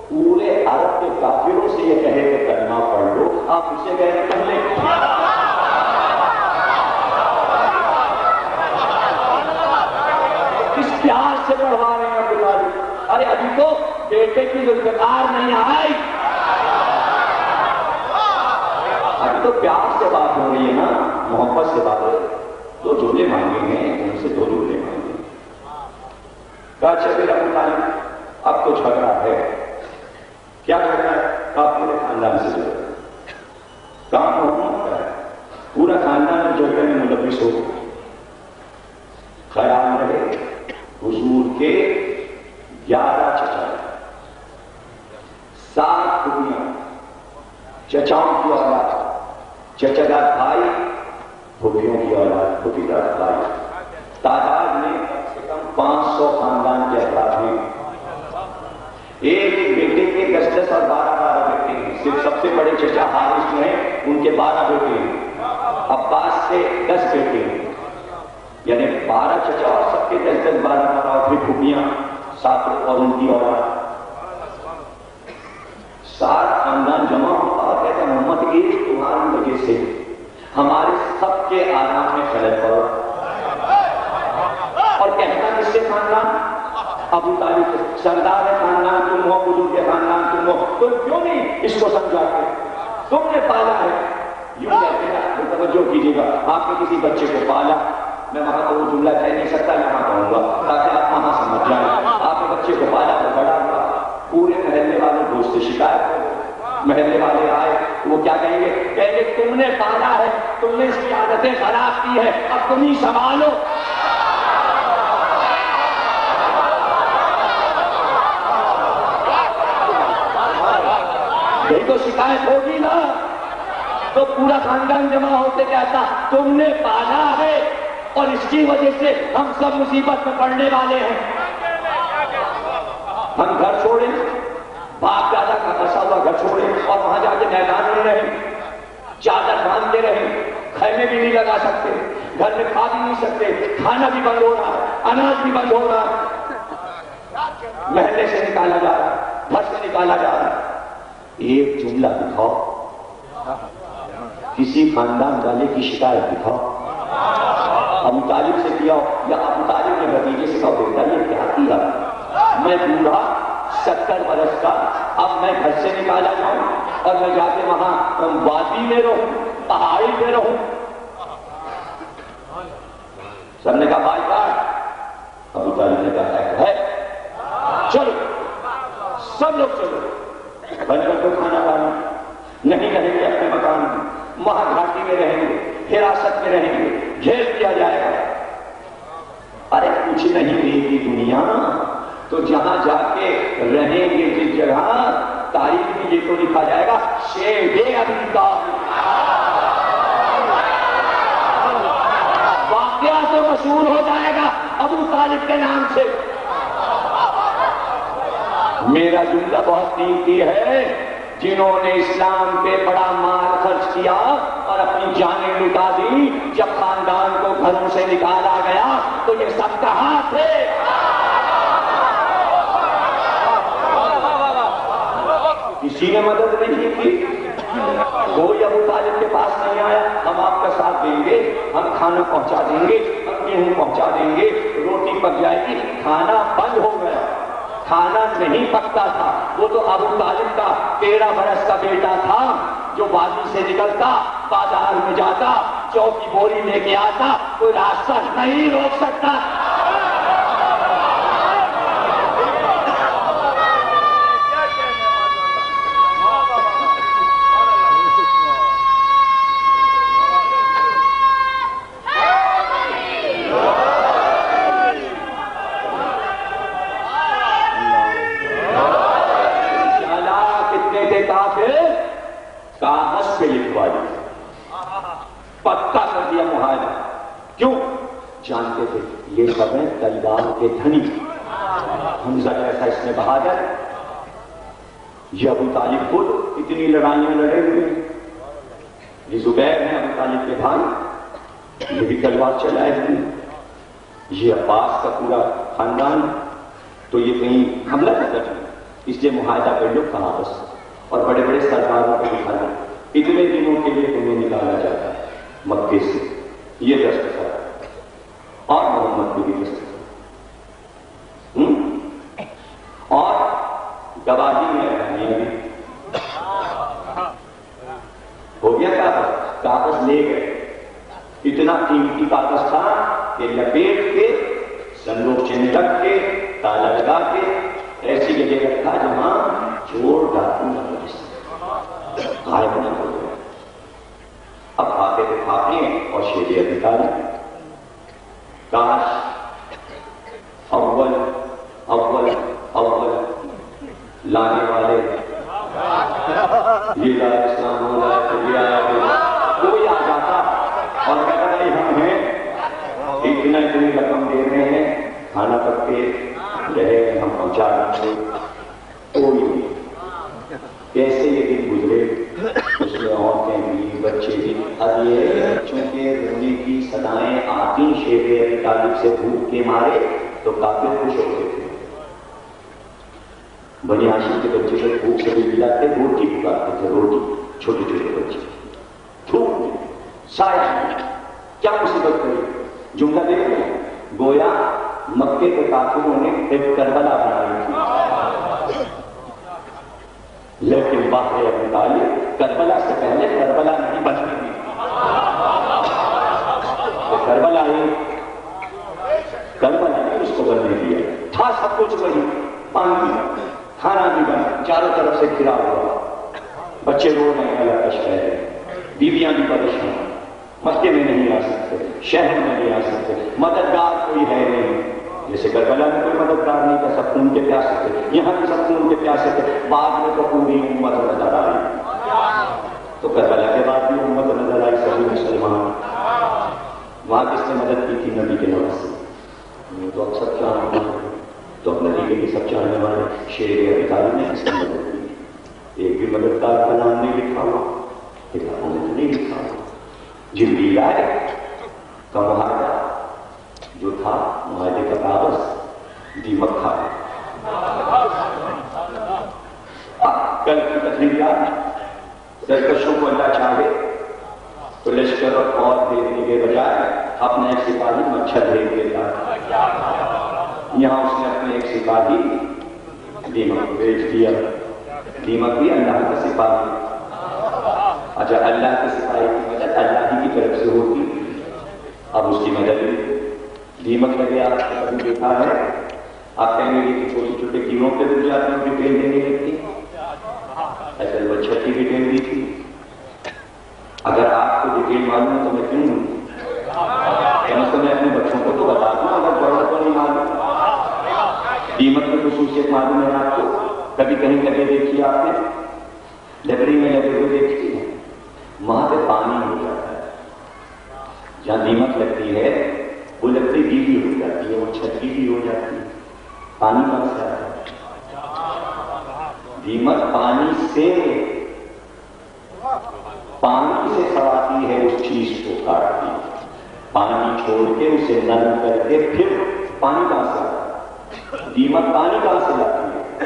A: پورے عرب کے کافروں سے یہ کہے کہ کلمہ پڑھ لو، آپ اسے کہے پڑھ لیں. کس پیار سے پڑھوا رہے ہیں عبداللہ جی؟ ارے ابھی تو بیٹے کی ذوالفقار نہیں آئی، ابھی تو پیار سے بات ہو رہی ہے نا، محبت سے بات ہو رہی ہے. دو جملے مانگے ہیں ان سے، دو جملے مانگے. کہا اچھا میرا مطالب اب تو جھگڑا ہے. کیا جھگڑا ہے؟ کہا پورے خاندان سے جھگڑا. کام حکومت کا ہے، پورا خاندان جھگڑے میں ملوث ہو. خیال رہے حضور کے 11 چچا، 7 پھوپھیاں، چچاؤں کی اولاد، چچا دار بھائی، پھوپھیوں کی اولاد، پھوپھی دار بھائی. تعداد میں کم سے کم 500 خاندان کے افراد ہیں. ایک بیٹے کے 10 اور 12 بیٹے ہیں. صرف سب سے بڑے چچا حارث جو ہیں ان کے 12 بیٹے ہیں. عباس سے 10 بیٹے ہیں، یعنی 12 چچا اور سب کے 10 12 اور پھر پھوپھیاں ساتھ اور ان کی اولاد، سارا خاندان جمع ہوتا اور کہتا محمد ایک تمہاری وجہ سے ہمارے سب کے آرام میں خلل پڑا، اور کہتا کس سے خاندان؟ ابو طالب سردار خاندان تم ہو، بزرگ خاندان تم ہو، تم کیوں نہیں اس کو سمجھاتے؟ تم نے پالا ہے، یوں کہتے ہیں، توجہ کیجیے گا، آپ نے کسی بچے کو پالا، میں وہاں کو وہ جملہ کہہ نہیں سکتا، یہاں کہوں گا تاکہ آپ وہاں سمجھ جائیں۔ آپ نے بچے کو پالا تو بڑا ہوا، پورے محلے والے دوست سے شکایت ہو، محلے والے آئے، وہ کیا کہیں گے؟ کہیں گے تم نے پالا ہے، تم نے اس کی عادتیں خراب کی ہے، اب تم ہی سنبھالو۔ یہی تو شکایت ہوگی نا، تو پورا خاندان جمع ہوتے کہتا تم نے پالا ہے اور اس کی وجہ سے ہم سب مصیبت میں پڑنے والے ہیں۔ ہم گھر چھوڑیں، باپ دادا کا بسا ہوا گھر چھوڑیں اور وہاں جا کے میدان میں رہیں، چادر باندھتے رہیں، خیمے بھی نہیں لگا سکتے، گھر میں کھا بھی نہیں سکتے، کھانا بھی بند ہو رہا، اناج بھی بند ہو رہا، محلے سے نکالا جا رہا، گھر سے نکالا جا رہا۔ ایک جملہ دکھاؤ، کسی خاندان والے کی شکایت دکھاؤ، ابو طالب سے کیا یا ابو طالب کے بھتیجے سے کہو بیٹا یہ کیا کیا؟ میں بوڑھا 70 برس کا، اب میں گھر سے نکالا جاؤں اور میں جا کے وہاں وادی میں رہوں، پہاڑی میں رہوں؟ سب نے کہا بھائی بات، ابو طالب نے کہا ہے چلو سب لوگ چلو، بن کر کو کھانا کھانا، نہیں رہیں گے اپنے مکان میں، وہاں گھاٹی میں رہیں گے، حراست میں رہیں گے، گھیر دیا جائے گا۔ ارے کچھ نہیں دے گی دنیا تو جہاں جا کے رہیں گے جس جگہ، تاریخ میں یہ تو لکھا جائے گا شیب ابی طالب، واقعہ تو مشہور ہو جائے گا ابو طالب کے نام سے۔ میرا جملہ بہت قیمتی ہے، جنہوں نے اسلام پہ بڑا مال خرچ کیا اور اپنی جانیں لٹا دی، جب خاندان کو گھروں سے نکالا گیا تو یہ سب کہاں تھے؟ کسی نے مدد نہیں کی، کوئی ابو طالب کے پاس نہیں آیا، ہم آپ کا ساتھ دیں گے، ہم کھانا پہنچا دیں گے، ہم گیہوں پہنچا دیں گے، روٹی پک جائے گی۔ کھانا بند ہو گیا، کھانا نہیں پکتا تھا۔ وہ تو ابو طالب کا 13 برس کا بیٹا تھا جو وادی سے نکلتا، بازار میں جاتا، چوکی بوری لے کے آتا، کوئی راستہ نہیں روک سکتا۔ کاغذ پہ لکھوا دیا، پکا کر دیا معاہدہ۔ کیوں؟ جانتے تھے یہ سب ہیں تلوار کے دھنی، حمزہ جیسا اس میں بہادر، یہ ابو طالب خود اتنی لڑائیاں لڑے ہوئے، یہ زبیر ہیں ابو طالب کے بھائی، یہ بھی تلوار چلائے ہوئے، یہ عباس کا پورا خاندان، تو یہ کہیں حملہ نہ کر لیں، اس لیے معاہدہ کر لو کاغذ، اور بڑے بڑے سرداروں کو دکھانا، اتنے دنوں کے لیے تمہیں نکالا جاتا ہے مکے سے، یہ دستخط اور محمد کو بھی دستخط، اور گواہی میں رہنی بھی ہو گیا۔ کاغذ لے گئے، اتنا قیمتی کاغذ تھا کہ لپیٹ کے صندوق میں رکھ کے تالا لگا کے ایسی جگہ رکھا جہاں چور ڈاکو نہ پہنچ سکے، غائب نہ ہو گیا۔ اب آتے تھے پھاپے اور شیر ادھکاری، کاش اول اول اول لانے والے یہ دار اسلام ہو رہا ہے، کوئی آ جاتا اور کہتا نہیں ہم ہیں اتنا اتنی رقم دے رہے ہیں، کھانا تک کے رہے ہم پہنچا رہے ہیں، کوئی نہیں۔ کیسے یہ دن گزرے، اس میں عورتیں بھی بچے بھی، اب یہ بچوں کے رونے کی صدائیں آتی شیر ابی طالب سے بھوک کے مارے تو کافی خوش ہوتے تھے، بنی ہاشم کے بچے کو بھوک سے بھی لاتے روٹی پکاتے تھے، روٹی، چھوٹے چھوٹے بچے دھوپ میں سایہ میں، کیا مصیبت کری؟ جملہ دیکھ لیں، گویا مکے کے کافروں نے ایک کربلا بنائی تھی، لیکن باہر ابو طالب کربلا سے پہلے کربلا نہیں بنتی تھی، کربلا نے اس کو بننے دیا، تھا سب کچھ وہی، پانی کھانا بھی بنا، چاروں طرف سے گھرا ہوا، بچے رو رہے ہیں، اللہ کا شہر ہے، بیویاں بھی پریشان، مکے میں نہیں آ سکتے، شہر میں نہیں آ سکتے، مددگار کوئی ہے نہیں، جیسے کربلا میں کوئی مددگار نہیں تھا، سب خون کے پیاسے تھے، یہاں بھی سب خون کے پیاسے تھے، بعد میں تو پوری امت نظر آئی، تو کربلا کے بعد بھی امت نظر آئی، سبھی مسلمان، وہاں کس نے مدد کی تھی؟ نبی کے نواز سے، تو اب سب جانتے ہیں، تو اب نبی کے بھی سب جاننے والے شیر ابی طالب نے کس نے مدد کی؟ ایک بھی مددگار کا نام نہیں لکھا ہوا، کتابوں میں تو نہیں لکھا ہوا، جبریل آئے کا معاہدہ جو تھا، معاہدے کا کاغذ دیمک تھا، کل کی تقریبات سرکشوں کو اللہ چاہے تو لشکر اور فوج بھیجنے کے بجائے اپنا ایک سپاہی مچھر بھیج دیتا، یہاں اس نے اپنے ایک سپاہی دیمک بھیج دیا، دیمک بھی اللہ کا سپاہی، اچھا اللہ کے سپاہی کی مدد اللہ ہی کی طرف سے ہوتی، اب اس کی مدد دیمک لگے، آپ نے کبھی دیکھا ہے؟ آپ کہیں گے کہ چھوٹے چھوٹے کیڑوں پہ رک جاتے ہیں، ڈیٹیل دینے لگتی، ایسا بچہ کی ڈیٹیل دی تھی، اگر آپ کو ڈیٹیل معلوم ہے تو میں کیوں دوں؟ کم سے کم میں اپنے بچوں کو تو بتا دوں، اگر بڑوں کو نہیں معلوم، دیمک کی خصوصیت معلوم ہے آپ کو؟ کبھی کہیں لگے دیکھیے آپ نے، لکڑی میں لگے ہوئے دیکھتی ہیں، وہاں پہ پانی ہو جاتا ہے، جہاں دیمک لگتی ہے وہ لکڑی گیلی ہو جاتی ہے، وہ چھت گیلی ہو جاتی ہے، پانی کہاں سے آتا ہے؟ دیمک پانی سے سڑاتی ہے، اس چیز کو کاٹتی ہے، پانی چھوڑ کے اسے نرم کر کے پھر پانی کہاں سے آتا ہے؟ دیمک پانی کہاں سے لاتی ہے؟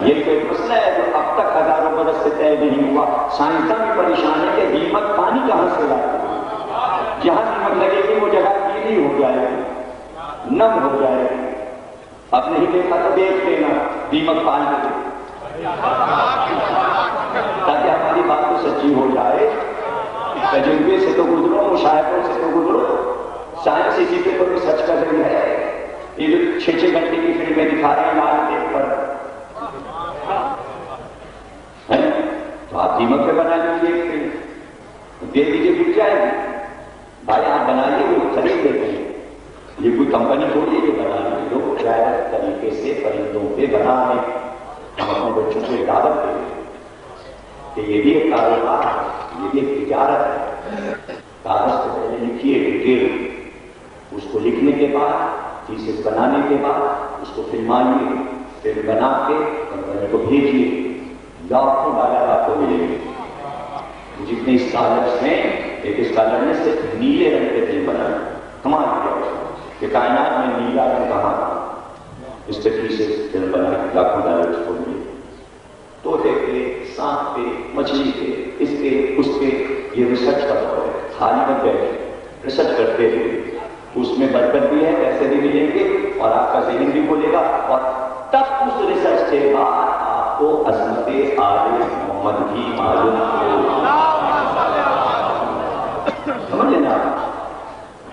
A: یہ کوئی مسئلہ ہے جو اب تک ہزاروں برس سے طے نہیں ہوا، سائنسداں بھی پریشان ہے کہ دیمک پانی کہاں سے لاتی ہے، جہاں دیمک لگے گی وہ جگہ گیلی ہو جائے گی، نم ہو جائے گی، اب نہیں دیکھا تو دیکھ لینا، دیمک پانی تاکہ ہماری بات تو سچی ہو جائے، تجربے سے تو گزرو، مشاہدوں سے تو گزرو، سائنس اسی پہ تو ریسرچ کر رہی ہے، یہ جو 6 گھنٹے کی فلمیں دکھا رہے ہیں لال ٹیپ پر، تو آپ دیمک پہ بنا لیجیے ایک فلم، دے دیجیے بک جائے گی، بھائی آپ بنائیے، وہ خرید لیتے ہیں، یہ کوئی کمپنی تھوڑی ہے جو بنا رہی ہے، لوگ ڈرائیور طریقے سے پرندوں پہ بنا رہے ہیں، ہم اپنے بچوں کو دعوت دے رہے ہیں کہ یہ بھی ایک کاروبار ہے، یہ بھی ایک تجارت ہے، کاغذ کو پہلے لکھیے ڈیٹیل، اس کو لکھنے کے بعد، تھیسس بنانے کے بعد اس کو فلمائیے، پھر بنا کے کمپنی کو بھیجیے، لاکھوں ڈالر آپ کو ملیں گے، جتنے اسکالرس ہیں، ایک اسکالر نے صرف نیلے رنگ کے دل بنائے، کمال کیا کہ کائنات میں نیلا رنگ کہاں تھا، اس پہ تھیسس فلم بنائے، لاکھوں ڈالر اس کو ملے، طوطے پہ، سانپ پہ، مچھلی پہ، اس پہ اس پہ، یہ ریسرچ کا دور ہے، خالی مت بیٹھے، ریسرچ کرتے ہوئے، اس میں برکت بھی ہے، پیسے بھی ملیں گے اور آپ کا ذہن بھی کھلے گا، اور تب اس ریسرچ کے بعد آپ کو عظمت آل محمد بھی معلوم ہوگا، سمجھ لینا۔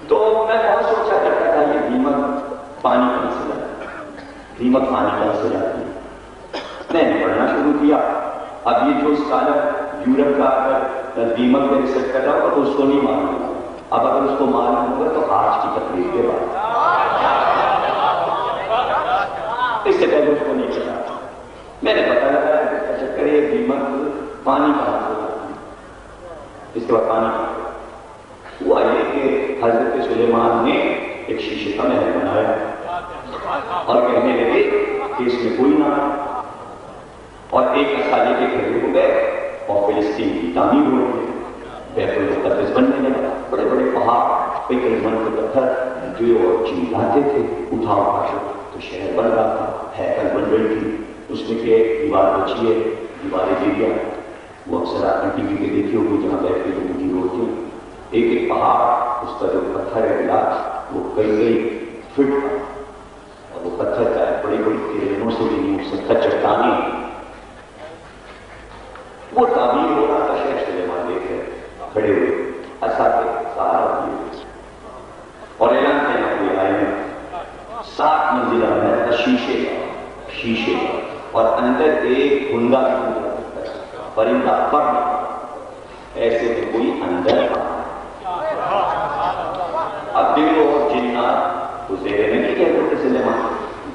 A: تو میں بہت سوچا کرتا تھا یہ دیمک پانی کہاں سے لاتی ہے، دیمک پانی کہاں سے لاتی ہے، میں نے پڑھنا شروع کیا، اب یہ جو اسکالر یورپ کا اگر دیمک میں ریسرچ کر رہا ہوگا تو اس کو نہیں معلوم ہوگا، اب اگر اس کو معلوم ہوگا تو آج کی تقریر کے بعد، اس سے پہلے اس کو نہیں پتا، میں نے پتا لگایا کہ چکر یہ دیمک پانی کہاں سے لاتی ہے، اس کے بعد پانی ہوا یہ کہ حضرت سلیمان نے ایک شیشے کا محل بنایا اور کہنے لگے کہ اس میں کوئی نہ، اور ایک خالی کے کھڑے ہو گئے اور فلسطین کی تعمیر ہو گئی، بیت المقدس بننے لگا، بڑے بڑے پہاڑ، ایک رمن کے پتھر جو چیز لاتے تھے اٹھا اٹھا کے تو شہر بن رہا تھا، ہیکل بن رہی تھی، اس میں کہ دیوار بچی ہے، دیواریں دے دیا. وہ اکثر آپ نے ٹی وی پہ دیکھی ہوگی جہاں بیٹھ کے لوگوں کی ہوتی ہیں، ایک ایک پہاڑ اس کا جو پتھر ہے گلاس وہ کئی فٹ تھا، اور وہ پتھر کا بڑی بڑی کرینوں سے بھی نہیں ہو سکتا، چٹانیں. وہ تعمیر ہو رہا تھا. شیخ سلیمان دیکھ رہے کھڑے ہوئے ایسا کے سہارا دیے اور اعلان کرنا کوئی آئے میں 7 منزلہ ہے شیشے کا اور اندر ایک ہندا پرندہ پر ایسے میں کوئی اندر اب دیکھو جنات تو زیر میں نہیں کہتے تھے سلیمان،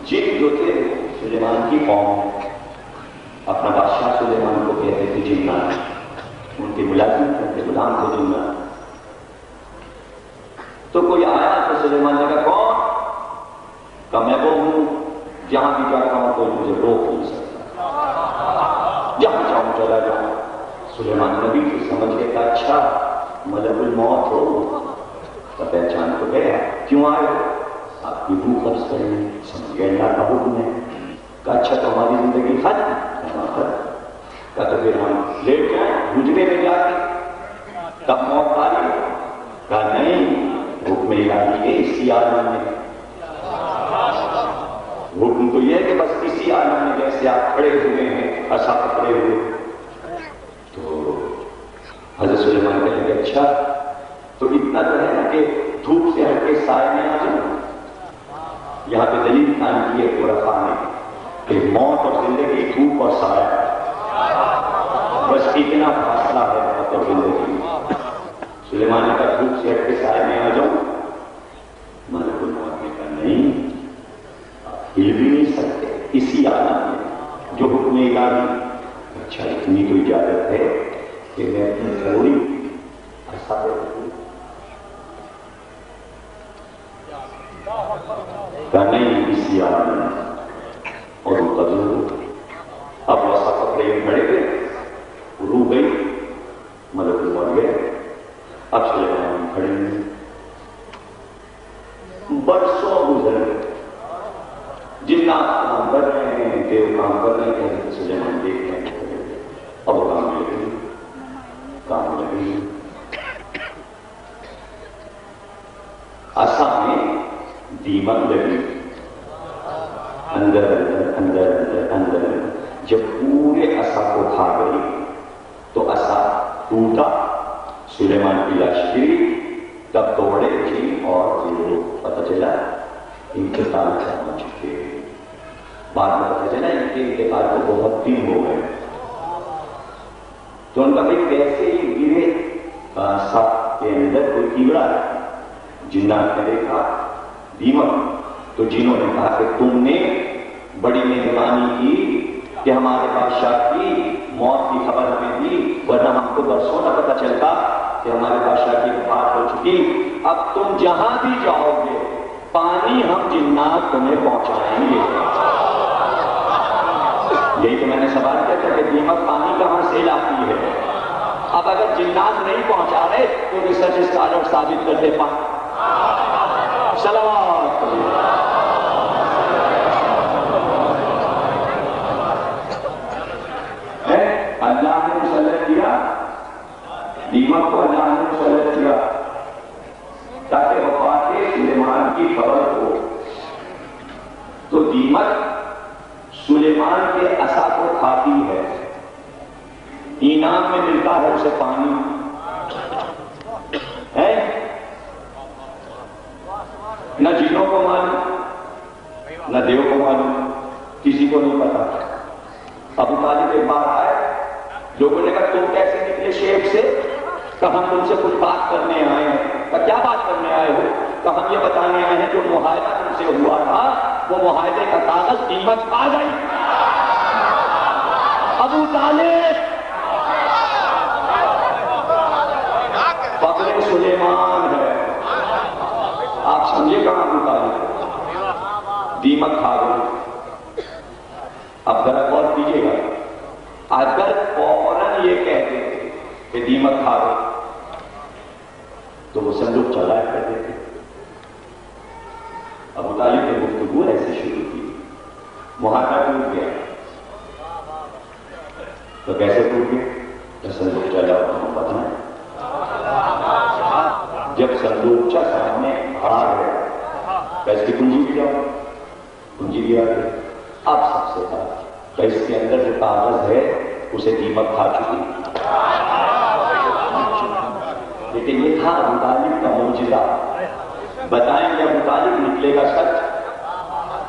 A: جن جو تھے سلیمان کی قوم، اپنا بادشاہ سلیمان کو کہتے تھے جنات، ان کے ملازم تھے، غلام تھے جنات. تو کوئی آیا تو سلیمان نے کہا کون؟ کہ میں وہ ہوں، جہاں بھی جاتا ہوں کوئی مجھے روک نہیں سکتا، جہاں جاؤں چلا جاؤں. سلیمان نبی کو سمجھ کے کہا اچھا ملک الموت ہو، تو پہچان کو گیا. کیوں آئے ہو؟ آپ کی روح قبض کریں. سمجھ گئے اللہ کا حکم ہے. کہا اچھا تو ہماری زندگی ختم. کہا تو پھر ہم لیٹ جائیں گجرے میں جا کے تب موت آ رہی. کہا نہیں، حکم الہی ہے اسی عالم میں. حکم تو یہ ہے کہ بس اسی عالم میں جیسے آپ کھڑے ہوئے ہیں ایسا پکڑے ہوئے. تو حضرت سلیمان کہنے کہ اچھا تو اتنا تو ہے نا کہ دھوپ سے ہٹ کے سائے میں آ جاؤں. یہاں پہ دلیل قائم کی ہے قرآن نے کہ موت اور زندگی دھوپ اور سایہ، بس اتنا فاصلہ ہے موت اور زندگی. سلیمان نے کہا دھوپ سے ہٹ کے سائے میں آ جاؤں. ملک الموت نے کہا نہیں، ہل بھی نہیں سکتے اسی عالم میں جو حکم الہی. اچھا اتنی تو اجازت ہے کہ میں اپنی تھوڑی ایسا کہا نہیں اسی عالم میں. اور ان کا ضرور اب ویسا کپڑے میں کھڑے گئے، روح گئی، ملک الموت گئے. اب سلیمان کھڑے ہیں، برسوں گزر گئے، جنات کام کر رہے ہیں، دیو کام کر رہے ہیں، سلیمان دیکھ رہے ہیں. اب کام لگے آسا میں دیمک لگی اندر اندر اندر اندر اندر. جب پورے عصا کو کھا گئی تو عصا ٹوٹا، سلیمان کی لاش گری. تب توڑے تھی اور پتہ چلا انتقال کرنا چکے. بعد میں پتہ چلا ان کے انتقال کو بہت دن ہو گئے. تو ان کا بھی کیسے ہی گرے سب کے اندر کوئی کیڑا ہے. جنات نے دیکھا دیمک، تو جنہوں نے کہا کہ تم نے بڑی مہربانی کی کہ ہمارے بادشاہ کی موت کی خبر ہمیں دی، ورنہ ہم کو برسوں نہ پتہ چلتا کہ ہمارے بادشاہ کی وفات ہو چکی. اب تم جہاں بھی جاؤ گے پانی ہم جنات تمہیں پہنچائیں گے. یہی تو میں نے سوال کیا تھا کہ دیمک پانی کہاں سے لاتی ہے. اب اگر جنات نہیں پہنچا رہے تو ریسرچ اسکالر ثابت کر دے پانی. صلوات اللہ نے مسلط کیا دیمک کو، اللہ نے مسلط کیا تاکہ وفات سلیمان کی خبر ہو. تو دیمک سلیمان کے عصا کو کھاتی ہے، انعام میں ملتا ہے اسے پانی ہے. نہ جنوں کو معلوم نہ دیو کو معلوم، کسی کو نہیں پتا. ابو طالب ایک بار آئے، لوگوں نے کہا تم کیسے نکلے شیخ سے؟ کہ ہم تم سے کچھ بات کرنے آئے ہیں. کہ کیا بات کرنے آئے ہو؟ کہ ہم یہ بتانے آئے ہیں جو معاہدہ تم سے ہوا تھا وہ معاہدے کا کاغذ دیمک آ گئی. ابو طالب فخر سلیمان ہے. آپ سمجھے کہاں ابو طالب دیمک کھا گئی. اب ذرا غور کیجیے گا، اگر فوراً یہ کہتے کہ دیمک کھا گئی تو وہ صندوق چلایا کرتے تھے. ابو طالب کی گفتگو ایسے شروع معاہدہ ٹوٹ گیا تو کیسے ٹوٹ گیا؟ صندوقچہ جاؤ محبت ہے، جب صندوقچہ سامنے آ گیا اس کی کنجی بھی جاؤ، کنجی بھی آ گئی، اب سب سے بات کہ اس کے اندر جو کاغذ ہے اسے دیمک کھا چکی، لیکن یہ تھا ابو طالب کا معجزہ۔ بتائیں گے ابو طالب نکلے گا سچ؟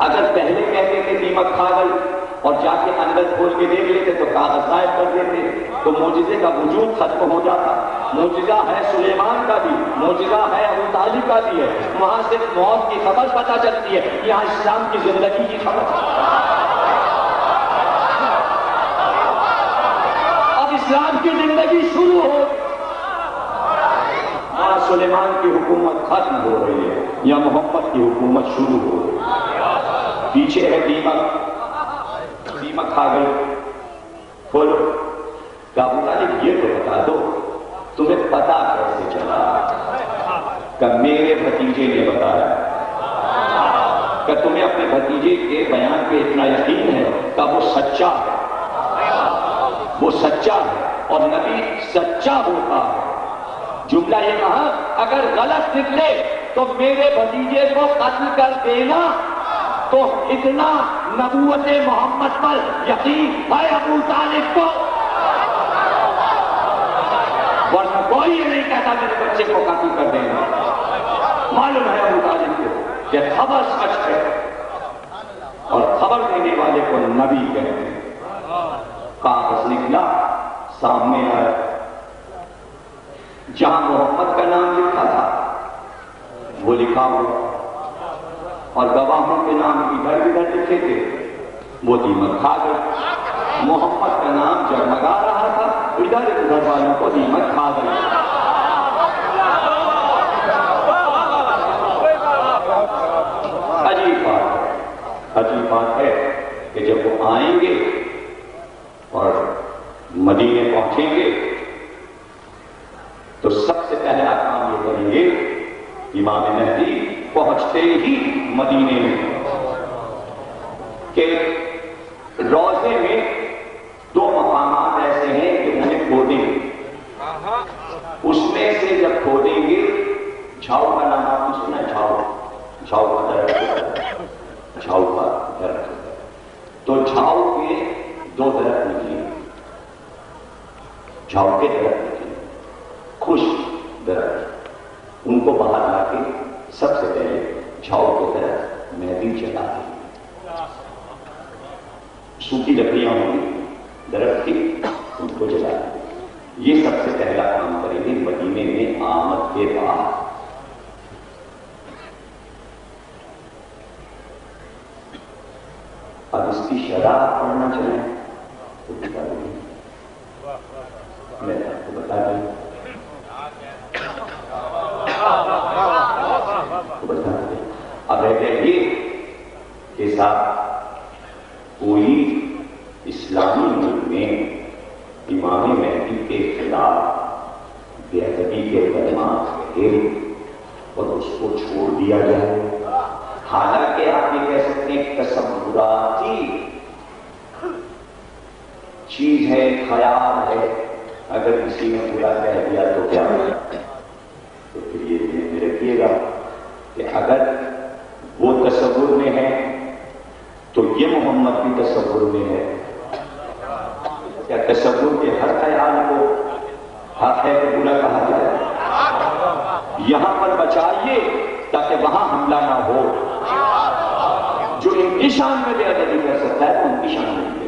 A: اگر پہلے کہتے تھے دیمک کھا گئی اور جا کے اندر کھول کے دیکھ لیتے تو کاغذ غائب کر دیتے تو معجزے کا وجود ختم ہو جاتا۔ معجزہ ہے سلیمان کا بھی، معجزہ ہے ابو طالب کا بھی ہے، وہاں صرف موت کی خبر پتہ چلتی ہے، یہاں اسلام کی زندگی کی خبر۔ اب اسلام کی زندگی شروع ہو، وہاں سلیمان کی حکومت ختم ہو رہی ہے یا محمد کی حکومت شروع ہو رہی ہے۔ پیچھے ہے دیمک، دیمک کھا گئی، کھولو کہ ابو طالب یہ تو بتا دو تمہیں پتا کیسے چلا؟ کہ میرے بھتیجے نے بتایا۔ کہ تمہیں اپنے بھتیجے کے بیان پہ اتنا یقین ہے کہ وہ سچا ہے، وہ سچا ہے اور نبی سچا ہوتا ہے۔ جملہ یہ کہا اگر غلط نکلے تو میرے بھتیجے کو قتل کر دینا، تو اتنا نبوت محمد پر یقین ہے ابو طالب کو، ورنہ کوئی یہ نہیں کہتا میرے بچے کو قتل کر دینا۔ معلوم ہے ابو طالب کو کہ خبر سچ ہے اور خبر دینے والے کو نبی کہتے ہیں۔ کاغذ نکلا، سامنے آیا، جہاں محمد کا نام لکھا تھا وہ لکھا ہوا اور گواہوں کے نام ادھر ادھر لکھے تھے، وہ دیمک کھا گئی۔ محمد کا نام جگمگا رہا تھا، ادھر ادھر والوں کو دیمک کھا گئی۔ عجیب بات ہے کہ جب وہ آئیں گے اور مدینے پہنچیں گے تو سب سے پہلا کام یہ کریں گے، امام مہدی پہنچتے ہی مدینے میں کہ روضے میں دو مقامات ایسے ہیں کہ انہیں کھودیں گے، اس میں سے جب کھودیں گے، جھاؤ کا نام آپ نے سنا؟ جھاؤ کا درخت، جھاؤ کا درخت، تو جھاؤ کے دو درخت نکلے، جھاؤ کے درخت نکلے، خشک درخت، ان کو باہر لا کے سب سے پہلے جھاؤ کے درخت مہدی جلا دیں۔ سوکھی لکڑیاں ہوں گی درخت کی، ان کو جلا دیں۔ یہ سب سے پہلا کام کریں گے مدینے میں آمد کے بعد۔ اب اس کی شرح پڑھنا چاہیں تو بتا دیں، میں آپ کو بتا دوں، اب رہتے یہ کہ صاحب کوئی اسلامی ملک میں امام مہدی کے خلاف بے ادبی کے کلمات کہے اور اس کو چھوڑ دیا جائے، حالانکہ آپ یہ کہہ سکتے ہیں تصوراتی چیز ہے، خیال ہے، اگر کسی نے برا کہہ دیا تو کیا ہے؟ تو پھر یہ ذہن میں رکھیے گا کہ اگر وہ تصور میں ہے تو یہ محمد بھی تصور میں ہے۔ کیا تصور کے ہر خیال کو حق ہے کہ برا کہا جائے؟ یہاں پر بچائیے تاکہ وہاں حملہ نہ ہو۔ جو ان کی شان میں بے ادبی کر سکتا ہے تو ان کی شان میں بھی،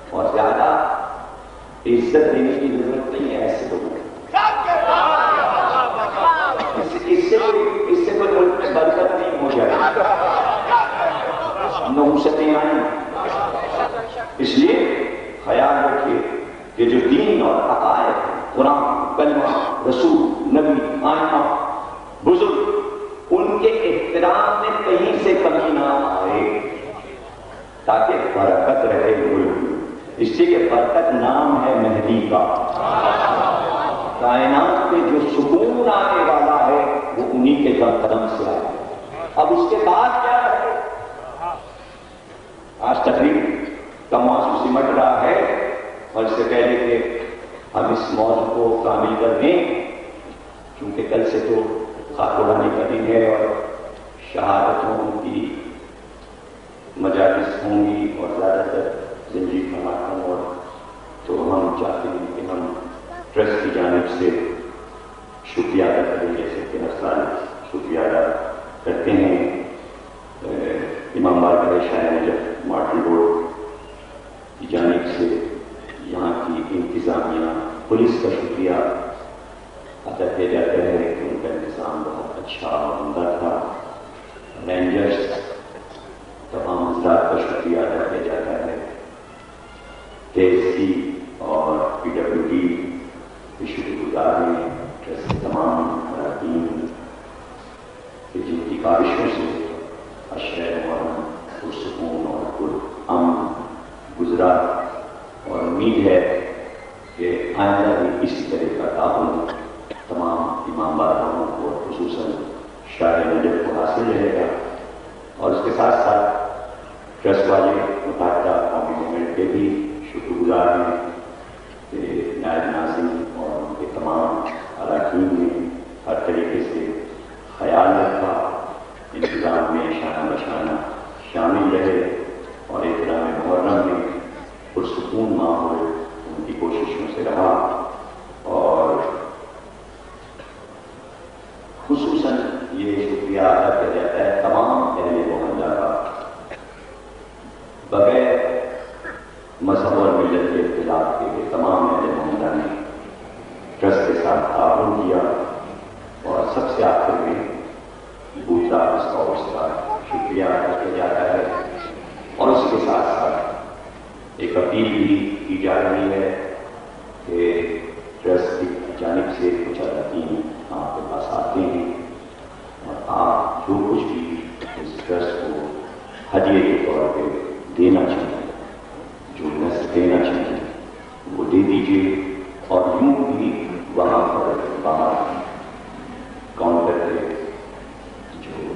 A: اور زیادہ عزت دینے کی ضرورت نہیں ہے ایسے لوگوں کو۔ اس سے کوئی ملک میں برکت نہیں ہو جائے، نحوستیں آئیں۔ اس لیے خیال رکھیے کہ جو دین اور عقائد، قرآن، کلمہ، رسول، نبی، آئمہ، بزرگ، ان کے احترام میں کہیں سے کمی نہ آئے تاکہ برکت رہے ملک۔ اس لیے کہ برکت نام ہے مہدی کا، کائنات میں جو سکون آنے والا ہے وہ انہی کے قدم سے آئے۔ اب اس کے بعد کیا ہے؟ تقریب کا موضوع سمٹ رہا ہے، اور اس سے پہلے کہ ہم اس موضوع کو کامل کر دیں، کیونکہ کل سے تو خاکوڑانی کا دن ہے اور شہادتوں کی مجالس ہوں گی اور زیادہ تر زنجیر خانہ اور تو ہم چاہتے ہیں کہ ہم ٹرسٹ کی جانب سے شکریہ ادا کریں، جیسے کہ ہر سال شکریہ ادا کرتے ہیں امام بارگاہ شاہ نجف مارٹن روڈ کی جانب سے یہاں کی انتظامیہ پولیس کا شکریہ ادا کیا جاتا ہے کہ ان کا انتظام بہت اچھا اور عمدہ تھا، رینجرز تمام حضرات کا شکریہ ادا کیا جاتا ہے، KSC اور PWD کے شکر گزار ہیں، جیسے تمام خواتین کہ جن کی کاوشوں سے اشرے محرم پرسکون اور پرامن گزرا، اور امید ہے کہ آئندہ بھی اسی طرح کا تعاون تمام امام بارگاہوں کو خصوصاً شاہ نجف کو حاصل رہے گا، اور اس کے ساتھ ساتھ ٹرسٹ والے متحدہ قومی گورنمنٹ کے بھی شکر گزار ہیں کہ نائب ناظم اور ان کے تمام اراکین نے ہر طریقے سے خیال رکھا، انتظام میں شانہ بشانہ شامل رہے، اور احترام محرم میں پرسکون ماحول ان کی کوششوں سے رہا، اور خصوصاً یہ شکریہ ادا کیا جاتا ہے تمام اہل محلہ کا، بغیر مذہب اور ملت کے اختلاف کے تمام اہل محلہ نے ٹرسٹ کے ساتھ تعاون کیا، اور سب سے آخر میں بوتھا اسکاؤٹس کا شکریہ ادا کیا جاتا ہے، اور اس کے ساتھ ساتھ ایک اپیل بھی کی جا رہی ہے کہ ٹرسٹ کی جانب سے کچھ اراکین آپ کے پاس آتے ہیں اور آپ جو کچھ بھی اس ٹرسٹ کو ہدیے کے طور پہ دینا چاہیں، جو نذر دینا چاہیں وہ دے دیجیے، اور یوں بھی وہاں پر باہر کاؤنٹر پہ جو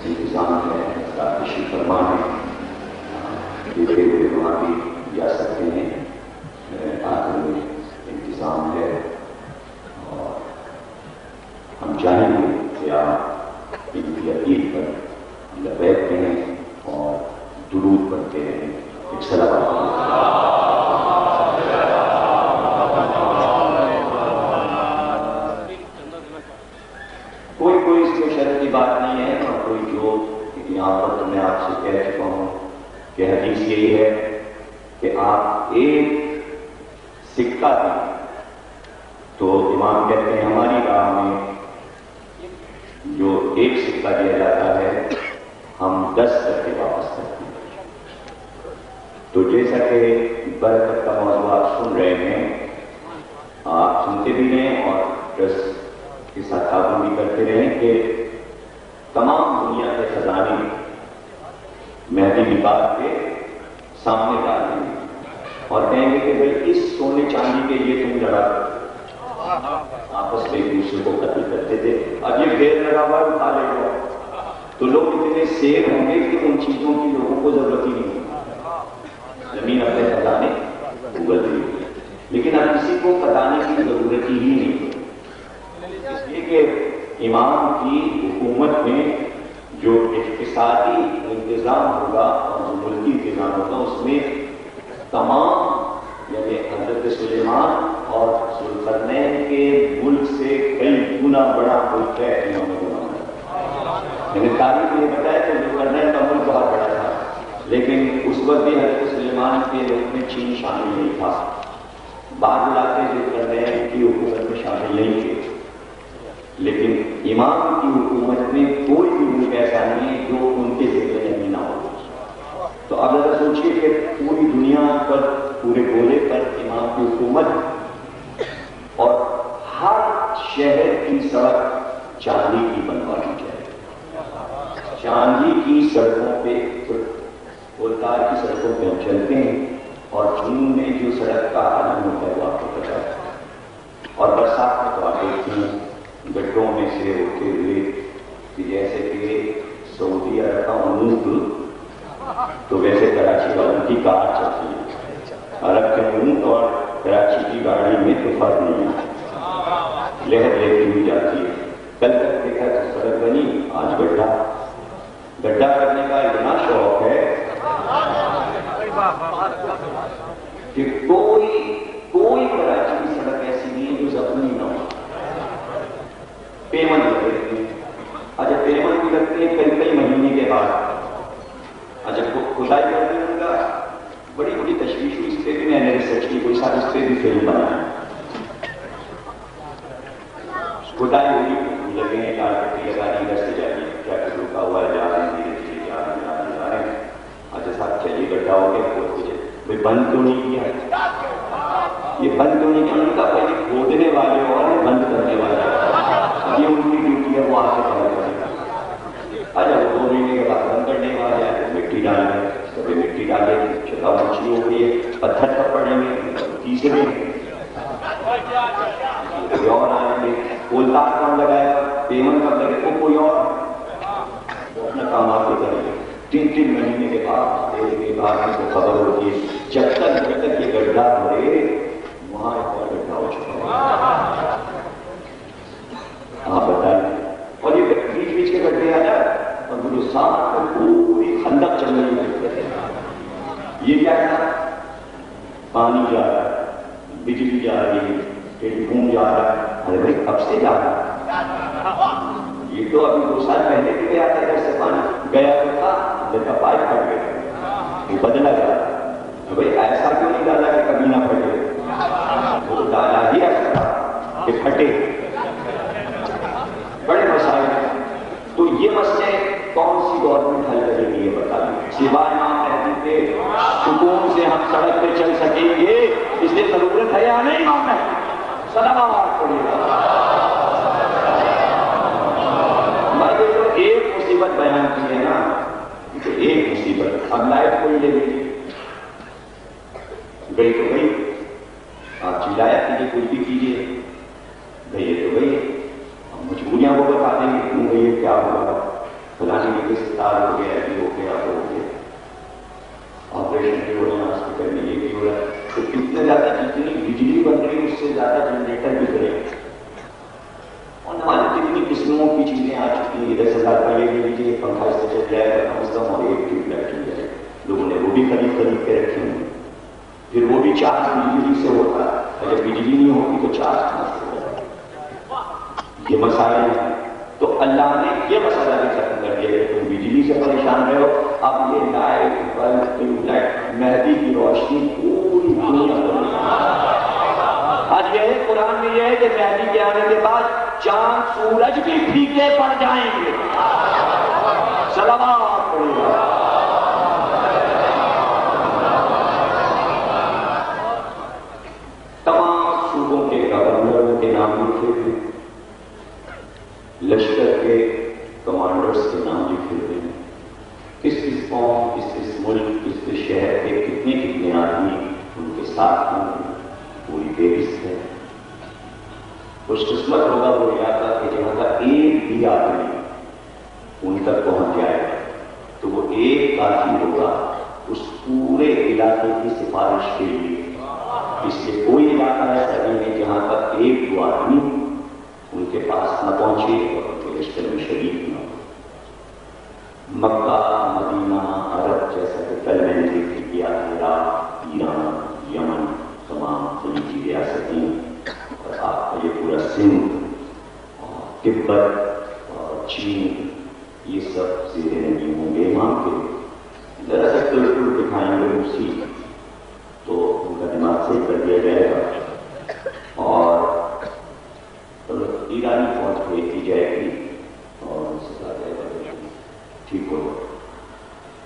A: انتظام ہے تشریف فرما ہے دیتے ہوئے وہاں بھی جا سکتے ہیں، آخر میں انتظام ہے، اور ہم چاہیں گے کہ آپ ان کی اپیل پر لبیک کہیں اور درود پڑھتے رہیں۔ ایک صلوات کوئی اس میں شرط کی بات نہیں ہے، اور کوئی جو یہاں پر تو میں آپ سے کہہ چکا ہوں کہ حدیث یہی ہے کہ آپ ایک سکہ دیں، تو امام کہتے ہیں ہماری راہ میں جو ایک سکہ دیا جاتا ہے ہم 10 کر کے واپس کرتے ہیں۔ تو جیسا کہ برکت کا موضوع آپ سن رہے ہیں، آپ سنتے بھی رہیں اور ٹرسٹ کے ساتھ تعاون بھی کرتے رہیں کہ تمام دنیا کے خزانے مہدی نکال کے سامنے ڈال دیں گے اور کہیں گے کہ بھائی اس سونے چاندی کے لیے تم لڑا آپس میں ایک دوسرے کو قتل کرتے تھے، اب یہ ڈھیر لگا ہوا اٹھا لے گا، تو لوگ اتنے سیب ہوں گے کہ ان چیزوں کی لوگوں کو ضرورت ہی نہیں ہے، زمین اپنے خزانے اگل رہی ہے، لیکن اب کسی کو خزانے کی ضرورت ہی نہیں ہے، اس لیے کہ امام کی حکومت میں جو اقتصادی انتظام ہوگا اور جو ملکی انتظام ہوگا اس میں تمام یعنی حضرت سلیمان اور ذوالقرنین کے ملک سے کئی گنا بڑا ملک ہے یعنی تاریخ نے بتایا کہ ذوالقرنین کا ملک بہت بڑا تھا، لیکن اس وقت بھی حضرت سلیمان کے ملک میں چین شامل نہیں تھا، بعض علاقے ذوالقرنین کی حکومت میں شامل نہیں تھے، لیکن امام کی حکومت میں کوئی بھی ملک ایسا نہیں ہے جو ان کے ذکر میں نہ ہو۔ تو اب ذرا سوچیے کہ پوری دنیا پر پورے گولے پر امام کی حکومت، اور ہر شہر کی سڑک چاندی کی بنوائی جائے، چاندی کی سڑکوں پہ گولدار کی سڑکوں پہ ہم چلتے ہیں، اور جنوب میں جو سڑک کا عالم ہوتا ہے وہ آپ کو پتا ہے، اور برسات میں تو آپ دیکھتے ہیں گڈھوں میں سے ہوتے ہوئے کہ جیسے کہ سعودی عرب کا اونٹ تو ویسے کراچی والوں کی کار چلتی ہے، عرب کے ملک اور کراچی کی گاڑی میں تو فرق نہیں ہے، لہر لیتی ہوئی جاتی ہے۔ کل تک دیکھا تو سڑک بنی، آج گڈھا کرنے کا اتنا شوق ہے کہ کوئی کراچی کی سڑک ایسی نہیں ہے جو زخمی نہ ہو۔ پیمنٹ لگتے ہیں، اچھا پیمنٹ بھی لگتے ہیں کئی مہینے کے بعد، اچھا کھدائی کرتے ہیں، ان کا بڑی تشویش ہوئی، اس پہ بھی میں نے ریسرچ کی، کوئی ساتھ اس پہ بھی فلم بنایا۔ کھدائی ہوئی لگے ہیں، لال پٹی لگا دی، ادھر سے جائیے، کیا کہ رکا ہوا ہے، جا رہے ہیں دھیرے دھیرے جا رہے ہیں، اچھا صاحب چلیے گڈھا ہو گیا، کھود دیجیے، بھائی بند تو نہیں کیا، یہ بند تو نہیں کیا، ان کا پہلے کھودنے والے اور بند کرنے والے، یہ ان کی ڈیوٹی ہے، وہ آ کے بند کرے گا۔ اچھا وہ 2 مہینے کے بعد بند کرنے والے ہیں، مٹی ڈالیں، کبھی مٹی ڈالے، چلا مچھلی ہو گئی ہے، پتھر کب پڑیں گے، تیسرے کوئی اور آئیں گے، کولتا کام لگائے گا، پیمنٹ کب لگے وہ کوئی اور اپنا کام آپ کے کریں گے۔ 3 مہینے کے بعد ایک آدمی کو خبر ہوتی ہے، جب تک یہ گڈھا بھرے وہاں ایک اور گڈھا ہو چکا ہے۔ آپ بتائیں، اور یہ بیچ کے گڈھے آ جائے اور مجھے ساتھ میں پوری خندق چل رہی ہے، یہ کیا ہے؟ پانی جا رہا ہے، بجلی جا رہی ہے، ٹیلی فون جا رہا ہے، ارے بھائی کب سے جا رہا ہے؟ یہ تو ابھی 2 سال پہلے بھی گیا تھا، جیسے پانی گیا تو تھا، لیکن پائپ پھٹ گیا، یہ بدلا گیا، بھائی ایسا کیوں نہیں ڈالا کہ کبھی نہ پھٹے، وہ ڈالا ہی ایسا تھا کہ پھٹے۔ بڑے مسائل ہیں، تو یہ مسئلے کون سی گورنمنٹ حل کرے گی یہ بتا دیں، سوائے امام مہدی کے سکون سے ہم سڑک پہ چل سکیں گے، اس لیے ضرورت ہے یا نہیں امام مہدی صلوات پڑھیے گا۔ میں جو ایک مصیبت بیان کی ہے نا، ایک مصیبت، اب لائٹ کوئی لے گئی تو گئی، آپ چلایا کیجیے، کچھ بھی کیجیے، گئی تو گئی، مجبوریاں وہ بتا دیں گے کیوں گئی، کیا ہوا، فلانی کے ستار ہو گیا، یہ ہو گیا، وہ ہو گیا، آپریشن بھی ہو رہا ہے، ہاسپٹل میں یہ بھی ہو رہا ہے، تو کتنے زیادہ جتنی بجلی بن رہی ہے اس سے زیادہ جنریٹر بھی بنے، اور ہماری کتنی قسموں کی چیزیں آ چکی ہیں، 10,000 روپئے لے لیجیے، پنکھا اس سے چل جائے گا کم از کم، اور ایک ٹیوب لائٹ چل جائے، لوگوں نے وہ بھی خرید کے رکھے ہیں، پھر وہ بھی چارج بجلی سے ہوتا ہے، اگر بجلی نہیں ہوتی تو چارج کہاں سے ہوتا ہے، یہ مسائل ہیں۔ تو اللہ نے یہ مسئلہ بھی ختم کر دیا کہ تم بجلی سے پریشان رہے ہو، اب یہ لائٹ بلب ٹیوب لائٹ مہدی کی روشنی پوری دنیا میں، آج یہ ہے قرآن میں یہ ہے کہ مہدی کے آنے کے بعد چاند سورج بھی پھیکے پڑ جائیں گے، صلوات پڑھیے گا۔ تمام صوبوں کے گورنروں کے نام لکھے تھے، لشکر کے کمانڈرز کے نام لکھے ہوئے ہیں، کس قوم، کس ملک، کس شہر کے کتنے آدمی ان کے ساتھ ہیں، پوری فہرست ہے۔ خوش قسمت ہوگا وہ علاقہ کہ جہاں کا ایک بھی آدمی ان تک پہنچ جائے گا تو وہ ایک کافی ہوگا اس پورے علاقے کی سفارش کے لیے، اس لیے کوئی علاقہ ایسا نہیں ہے جہاں تک ایک دو آدمی ان کے پاس نہ پہنچے اور ان کے لشکر میں شریک نہ ہو۔ مکہ، مدینہ، عرب جیسا کہ کل میں نے ذکر کیا، عراق، ایران، یمن، تمام خلیجی ریاستیں اور آپ کا یہ پورا سندھ اور تبت اور چین، یہ سب زیر نگی ہوں گے امام کے، ذرا سا ٹل دکھائیں گے اسی تو ان کا دماغ صحیح کر دیا جائے گا اور ایرانی فوج بھیج دی جائے گی اور ان سے کہا جائے گا ٹھیک ہوگا،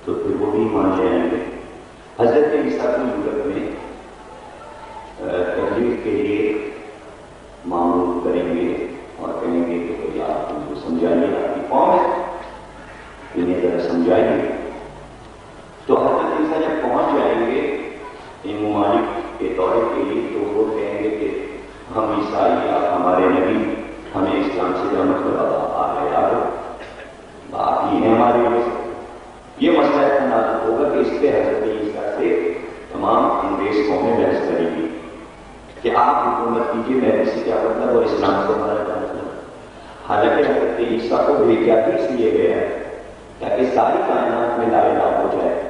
A: تو پھر وہ بھی مان جائیں گے۔ حضرت عیسیٰ کی صورت میں تبلیغ کے لیے معمول کریں گے اور کہیں گے کہ بھائی آپ ان کو سمجھائیے، آپ کی قوم ہے، انہیں ذرا سمجھائیے۔ تو حضرت عیسیٰ جب پہنچ جائیں گے ان ممالک کے دورے کے لیے تو وہ کہیں گے کہ ہم عیسائی، آپ ہمارے نبی، ہمیں اسلام سے کیا مطلب، آ گئے آپ بات ہی ہے ہمارے لیے، یہ مسئلہ اتنا نازک ہوگا کہ اس کیا مطلب اور اسلام کو ہمارا کیا مطلب؟ حالانکہ حضرت عیسیٰ کو بھیجا بھی اس لیے گیا ہے تاکہ ساری کائنات میں لا الہ ہو جائے.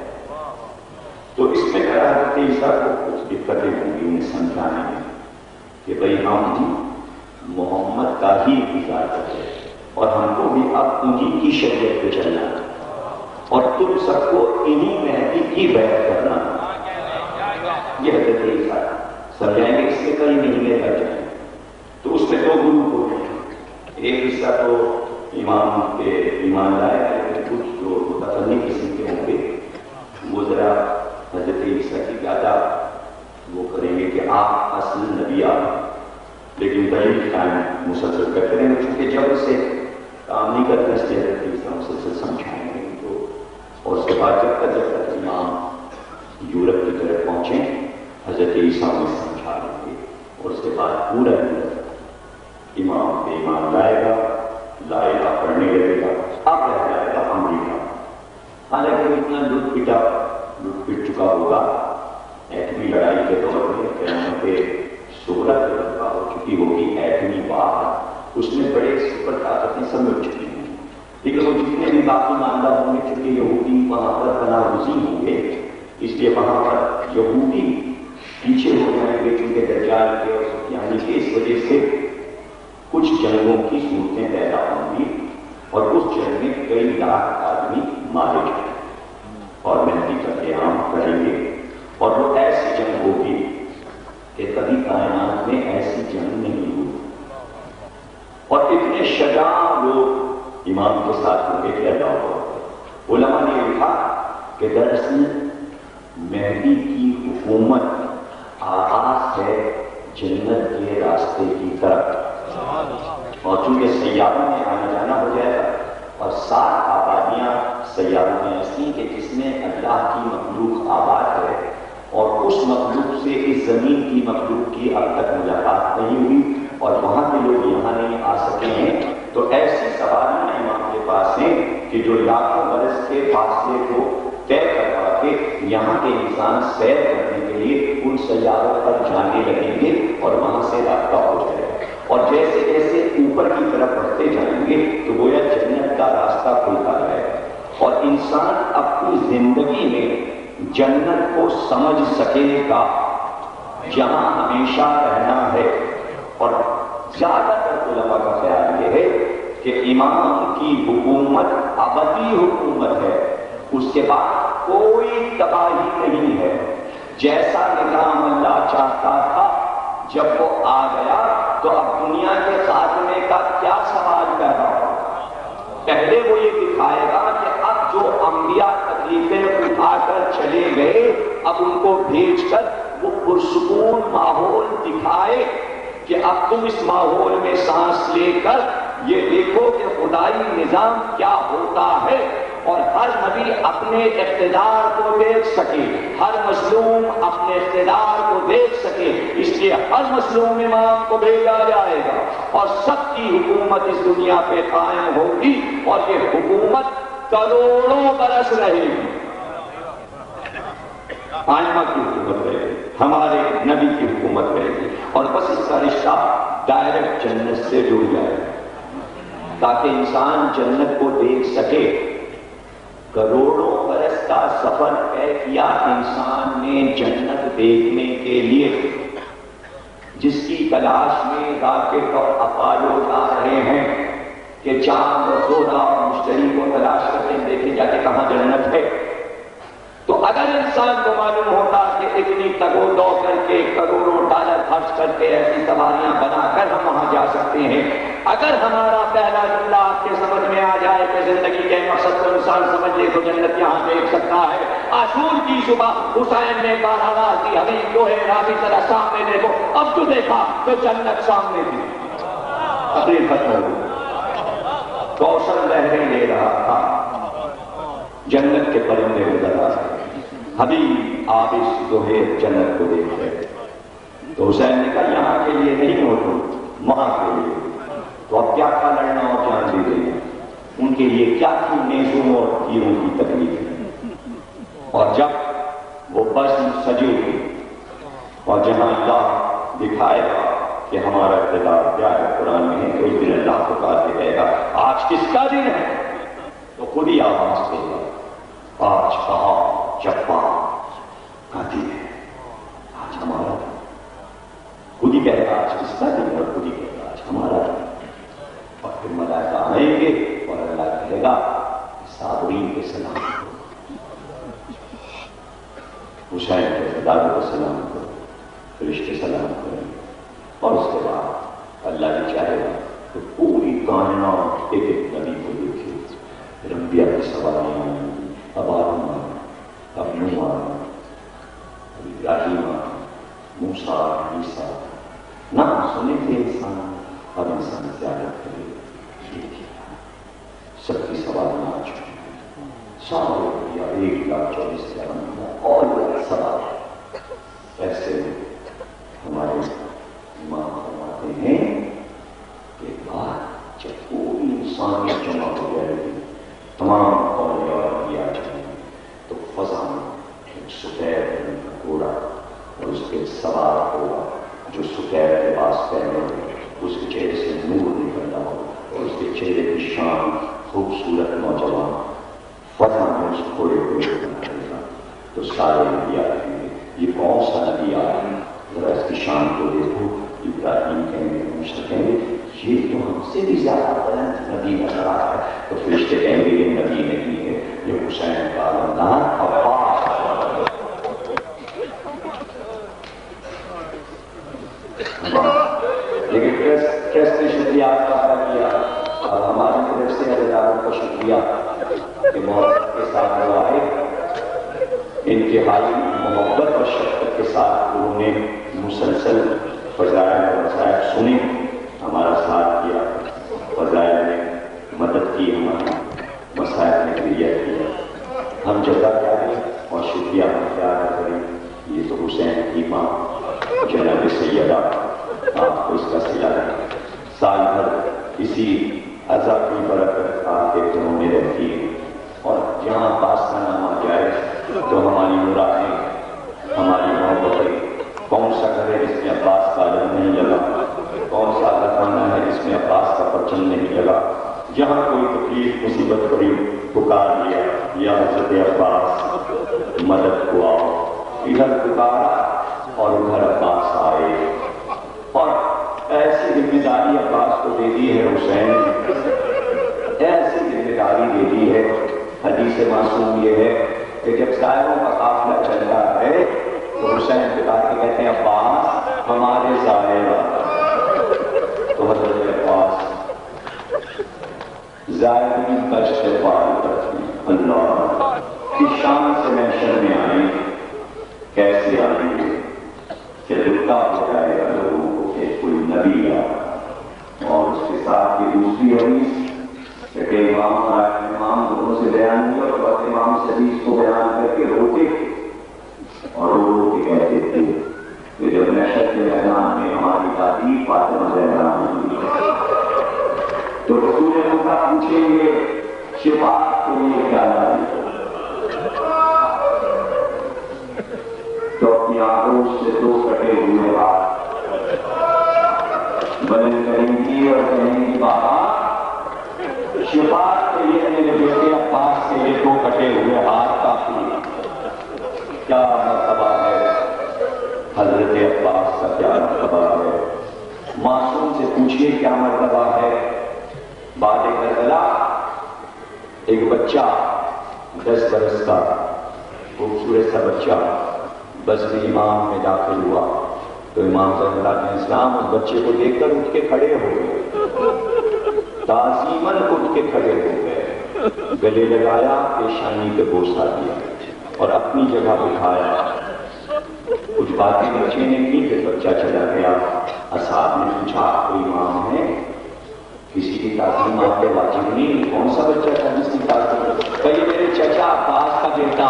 A: تو اس میں کہا حضرت عیسیٰ کو کچھ دقتیں ہوں گی انہیں سمجھانے میں کہ بھائی ہم محمد کا ہی انتظار کرتے ہیں اور ہم کو بھی اب انہی کی شریعت پہ چلنا ہے اور تم سب کو انہی مہدی کی بیعت کرنا. یہ حضرت عیسیٰ سمجھائیں گے. اس سے کئی مہینے لگ جائیں. تو اس میں 2 گروپ ہو گئے. ایک حصہ تو امام کے ایمان لائے ہیں، کچھ جو متفنن قسم کے ہوں گے وہ ذرا حضرت عیسیٰ کی زیادہ وہ کریں گے کہ آپ اصل نبی آپ، لیکن دلیل قائم مسلسل کرتے رہیں گے. چونکہ جب سے کام نہیں کرتے اس لیے حضرت عیسیٰ مسلسل سمجھائیں گے تو. اور اس کے بعد جب تک امام یورپ کی طرف پہنچیں حضرت عیسیٰ میں سمجھا لیں گے اور اس کے بعد پورا یورپ امام پہ ایمان لائے گا، لا الہ پڑھنے لگے گا. اب رہ جائے گا امریکہ. حالانکہ اتنا لٹ پٹ چکا ہوگا ایٹمی لڑائی کے دور میں قیامت صغریٰ برپا ہو چکی ہوگی. ایٹمی وار اس میں بڑے سپر طاقتیں سب مل چکی ہیں، لیکن وہ جتنے بھی باقی معاملہ ہوں گے چونکہ یہودی وہاں پر پناہ گزین ہوں گے اس لیے وہاں پر یہودی پیچھے ہو جائیں گے چونکہ دجال کے اور سفیانی کے. اس وجہ سے کچھ جنگوں کی صورتیں پیدا ہوں گی اور اس جنگ میں کئی لاکھ آدمی مارے جائیں اور مہدی کا قیام کریں گے. اور وہ ایسی جنگ ہوگی کہ کبھی کائنات میں ایسی جنگ نہیں ہوئی. اور اتنے شجاع لوگ امام کے ساتھ ہوں گے کہ اللہ ہو. علماء نے لکھا کہ دراصل مہدی کی حکومت آغاز ہے جنت کے راستے کی طرف. اور چونکہ سیاروں میں آنا جانا ہو جائے گا اور 7 آبادیاں سیاروں میں ایسی کہ جس میں اللہ کی مخلوق آباد ہے اور اس مخلوق سے اس زمین کی مخلوق کی اب تک ملاقات نہیں ہوئی اور وہاں کے لوگ یہاں نہیں آ سکے ہیں. تو ایسی سواریاں امام کے پاس ہیں کہ جو لاکھوں برس کے فاصلے کو طے کروا کے یہاں کے انسان سیر کرنے کے لیے ان سیاروں پر جانے لگیں گے اور وہاں سے رابطہ ہو جائے گا. اور جیسے جیسے اوپر کی طرف بڑھتے جائیں گے تو گویا جنت کا راستہ کھلتا جائے گا اور انسان اپنی زندگی میں جنت کو سمجھ سکے گا جہاں ہمیشہ رہنا ہے. اور زیادہ تر علماء کا خیال یہ ہے کہ امام کی حکومت ابدی حکومت ہے. اس کے بعد کوئی تباہی نہیں ہے. جیسا نظام اللہ چاہتا تھا جب وہ آ گیا تو اب دنیا کے خاتمے کا کیا سوال پیدا ہو. پہلے وہ یہ دکھائے گا کہ اب جو انبیاء تکلیفیں اٹھا کر چلے گئے اب ان کو بھیج کر وہ پرسکون ماحول دکھائے کہ اب تم اس ماحول میں سانس لے کر یہ دیکھو کہ خدائی نظام کیا ہوتا ہے اور ہر نبی اپنے اقتدار کو دیکھ سکے، ہر مظلوم اپنے اقتدار کو دیکھ سکے. اس لیے ہر مظلوم امام کو بھیجا جائے گا اور سب کی حکومت اس دنیا پہ قائم ہوگی اور یہ حکومت کروڑوں برس رہے گی. آئمہ کی حکومت رہے گی، ہمارے نبی کی حکومت رہے گی اور بس اس کا رشتہ ڈائریکٹ جنت سے جڑ جائے تاکہ انسان جنت کو دیکھ سکے. کروڑوں برس کا سفر طے کیا انسان نے جنت دیکھنے کے لیے، جس کی تلاش میں راکٹ اور اپولو جا رہے ہیں کہ چاند اور زہرہ اور مشتری کو تلاش کرتے دیکھے جا کے کہاں جنت ہے. تو اگر انسان کو معلوم ہوتا کہ اتنی تگو دو کر کے کروڑوں ڈالر خرچ کر کے ایسی سواریاں بنا کر ہم وہاں جا سکتے ہیں، اگر ہمارا پہلا جملہ آپ کے سمجھ میں آ جائے کہ زندگی کے مقصد کو انسان سمجھ لے تو جنت یہاں دیکھ سکتا ہے. عاشور کی صبح حسین نے کہا راضی حبیب جو ہے راضی ذرا سامنے دیکھو. اب جو دیکھا تو جنت سامنے تھی. تقریر ختم ہو گئی. کوثر لہریں لے رہا تھا، جنت کے پرندے نظر آ رہے. حبیب آپ اس زہیر جنت کو دیکھ رہے. تو حسین نے کہا یہاں کے لیے نہیں ہو تم، وہاں کے لیے. تو اب کیا کیا لڑنا اور جان دے دیں ان کے لیے کیا کی نیزوں اور تیروں کی تکلیف ہے. اور جب وہ بس سجے ہوئے اور جہاں اللہ دکھائے گا کہ ہمارا کردار کیا ہے قرآن میں ہے کہ اس دن اللہ پکار کے کہے گا آج کس کا دن ہے؟ تو خود ہی آواز دے گا آج کہاں جبا کا دن ہے، آج ہمارا دن۔ خود ہی کہے گا آج کس کا دن ہے اور خود ہی کہے گا آج ہمارا دن۔ اور پھر ملائکہ آئیں گے اور اللہ کہے گا صابرین کے سلام کرو، حسین کے فداؤں کو سلام کرو، فرشتے سلام کریں، اور اس کے بعد اللہ نے چاہے گا تو پوری کائنات ایک ایک نبی کو دیکھے، پھر انبیاء کی سواریاں آئیں گی، اب آدم آئے، اب نوح آئے، اب ابراہیم آئے، موسیٰ آئے، عیسیٰ آئے، نام سنے تھے انسان، اب انسان زیادت کرے سب کی سواریاں آ چکی ہیں، سارے انبیاء 1,24,000 اور سوال ایسے ہمارے امام فرماتے ہیں کہ بعد جب پوری انسانیت جمع ہو جائے گی، تمام اولیاء آ جائیں گے، تو فضا میں ایک سفید رنگ کا گھوڑا اور اس کے سوار ہوگا جو سفید لباس پہنے ہوئے، اس کے چہرے سے نور نکل رہا ہو اور اس کے چہرے کی شان خوبصورت نوجوان فضا میں اس گھوڑے کو نکلے گا، تو سارے نبی آئیں گے یہ کون سا نبی آیا ہے؟ ذرا اس کی شان کو دیکھو، ابراہیم کہیں گے، موسیٰ کہیں گے یہ تو ہم سے بھی زیادہ بلند نبی نظر آ رہا ہے، تو فرشتے کہیں گے یہ نبی نہیں ہے، یہ حسین کا علمدار عباس ہے۔ لیکن کیسے شکریہ آپ کا ادا کیا اور ہماری طرف سے علیحدہ کا شکریہ کہ موت کے ساتھ وہ آئے، انتہائی محبت اور شفقت کے ساتھ انہوں نے مسلسل فضائل اور مسائل سنے، ہمارا ساتھ کیا، فضائل نے مدد کی، ہماری مسائل نے کلیئر کیا، ہم جزا کریں اور شکریہ ہم کیا کریں۔ یہ تو حسین کی ماں جناب سیدہ آپ کو اس کا صلہ ہے، سال بھر اسی عزا کی برکت آپ کے گھروں میں رہتی ہے، اور جہاں پاس کا نام آ جائے تو ہماری مرادیں، ہماری محبتیں، کون سا گھر ہے جس میں عباس کا علم نہیں لگا، کون سا خانہ ہے جس میں عباس کا پرچم نہیں لگا، جہاں کوئی تکلیف مصیبت پڑی پکار لیا یا حضرت عباس مدد کو آؤ، ادھر پکارا اور ادھر عباس آئے، اور ایسی ذمہ داری عباس کو دے دی ہے حسین، ایسی ذمہ داری دے دی ہے۔ حدیث معصوم یہ ہے کہ جب سائروں کا قافلہ چلتا ہے تو حسین پکار کے کہتے ہیں عباس ہمارے ظاہر، تو حضرت عباس ظاہرین کا استقبال کرتے ہیں، اللہ کی شان سے محشر میں آئیں، کیسے آئیں گے کہ لٹا ہو جائے گا لوگوں کو کہ کوئی نبی آیا، اور اس کے ساتھ یہ دوسری حدیث کہ امام اور امام دونوں سے بیان ہوا، اور بس امام سے حدیث کو بیان کر کے روتے اور رو کے کہتے تھے کہ جب محشر کے میدان میں ہماری دادی فاطمہ زہرا ہوئی تو رسول خدا پوچھیں گے شفاعت کے لیے کیا لائی، تو اپنی آنکھوں سے دو کٹے ہوئے ہاتھ بلند کریں گی اور کہیں گی بابا شفاعت کے لیے میرے بیٹے عباس کے یہ دو کٹے ہوئے ہاتھ کافی، کیا مرتبہ ہے حضرت عباس کا، کیا مرتبہ ہے، معصوم سے پوچھئے کیا مرتبہ ہے۔ بعد کربلا ایک بچہ 10 برس کا خوبصورت سا بچہ بس امام میں داخل ہوا، تو امام صلی اللہ علیہ وسلم اس بچے کو دیکھ کر اٹھ کے کھڑے ہو گئے، تعظیماً اٹھ کے کھڑے ہو گئے، گلے لگایا، پیشانی پہ بوسہ دیا اور اپنی جگہ بٹھایا، کچھ باتیں بچے نے کی، پھر بچہ چلا گیا۔ اصحاب نے پوچھا کوئی امام ہے، کسی کی تعظیم آپ کے واجب نہیں، کون سا بچہ تھا جس کی تعظیم؟ کہیے میرے چچا عباس کا بیٹا،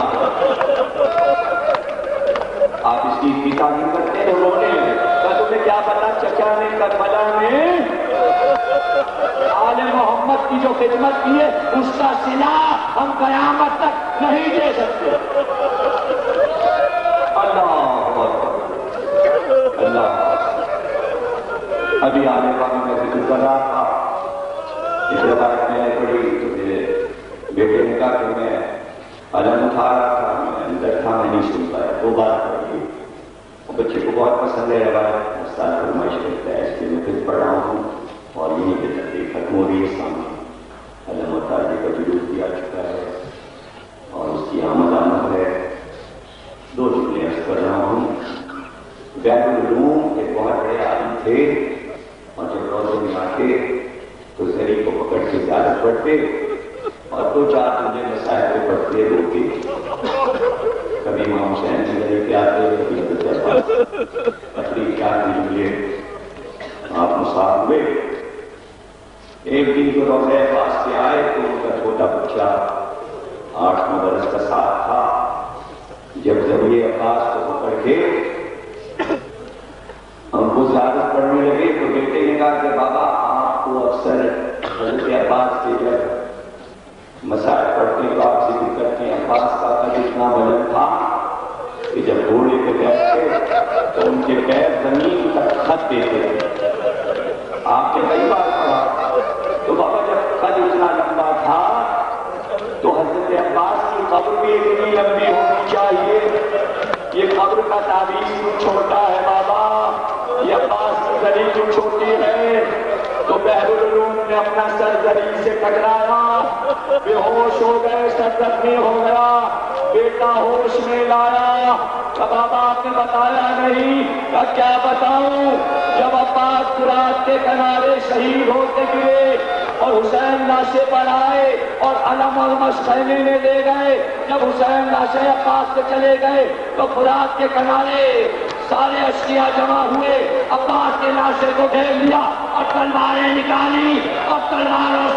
A: آپ اس کی تعظیم کرتے ہیں، رونے لگے۔ تمہیں کیا پتا چچا نے کربلا میں آل محمد کی جو خدمت کی ہے اس کا صلہ ہم قیامت تک نہیں دے سکتے۔ اللہ اللہ ابھی آنے والا میں ذکر کر رہا تھا، اس روایت میں نے پڑھی تو میرے بیٹے نے کہا کہ میں علم اٹھا رہا تھا، میں اندر تھا، میں نہیں سن پایا، وہ بات پڑھی۔ بچے کو بہت پسند ہے روایت، استاد فرمائش کرتا ہے، اس لیے میں پھر پڑھ رہا ہوں اور یہیں پہ تقریر ختم ہو رہی ہے سامنے۔ علم مطالعے کا جلوس بھی آ چکا ہے اور اس کی آمد ہے۔ دو جملے عرض کر رہا ہوں۔ بیت العلوم ایک بہت بڑے عالم تھے اور جب روزے میں آتے تو زری کو پکڑ کے زیارت پڑھتے اور دو چار جملے مسائل پہ پڑھتے روتے۔ کبھی امام حسین کی زری پہ آتے، کبھی حضرت عباس، تقریر چار جملے آپ مساف ہوئے۔ ایک دن جو روزے پاس سے آئے تو ان کا چھوٹا بچہ 8-9 برس کا ساتھ تھا۔ جب ضروری عباس کو پکڑ کے ہم کو زیارت پڑھنے لگے تو بیٹے نے کہا کہ بابا آپ کو اکثر حضرت عباس کے جب مسائل پڑھتے تو آپ ذکر کرتے ہیں عباس کا قد اتنا بلند تھا کہ جب گھوڑے پہ بیٹھتے تو ان کے پیر زمین تک خط دیتے تھے۔ آپ نے کئی بار پڑھا تو بابا جب قد اتنا لمبا تھا تو حضرت عباس کی قبر بھی اتنی لمبی ہونی چاہیے۔ یہ قبر کا تعویذ تو چھوٹا ہے بابا، یہ عباس کی زری تو چھوٹی ہے۔ تو بحر العلوم نے اپنا سر زری سے ٹکرایا، بے ہوش ہو گئے، سر زخمی ہو گیا، بیٹا ہوش میں لایا۔ بابا آپ نے بتایا نہیں، کیا بتاؤں؟ جب عباس فرات کے کنارے شہید ہوتے گرے اور حسین لاشیں پر آئے اور علم اور مشخیمے میں لے گئے، جب حسین لاشیں عباس سے چلے گئے تو فرات کے کنارے سارے اشقیاء جمع ہوئے، عباس کے لاشیں کو گھیر لیا اور تلواریں نکالی اور تلواروں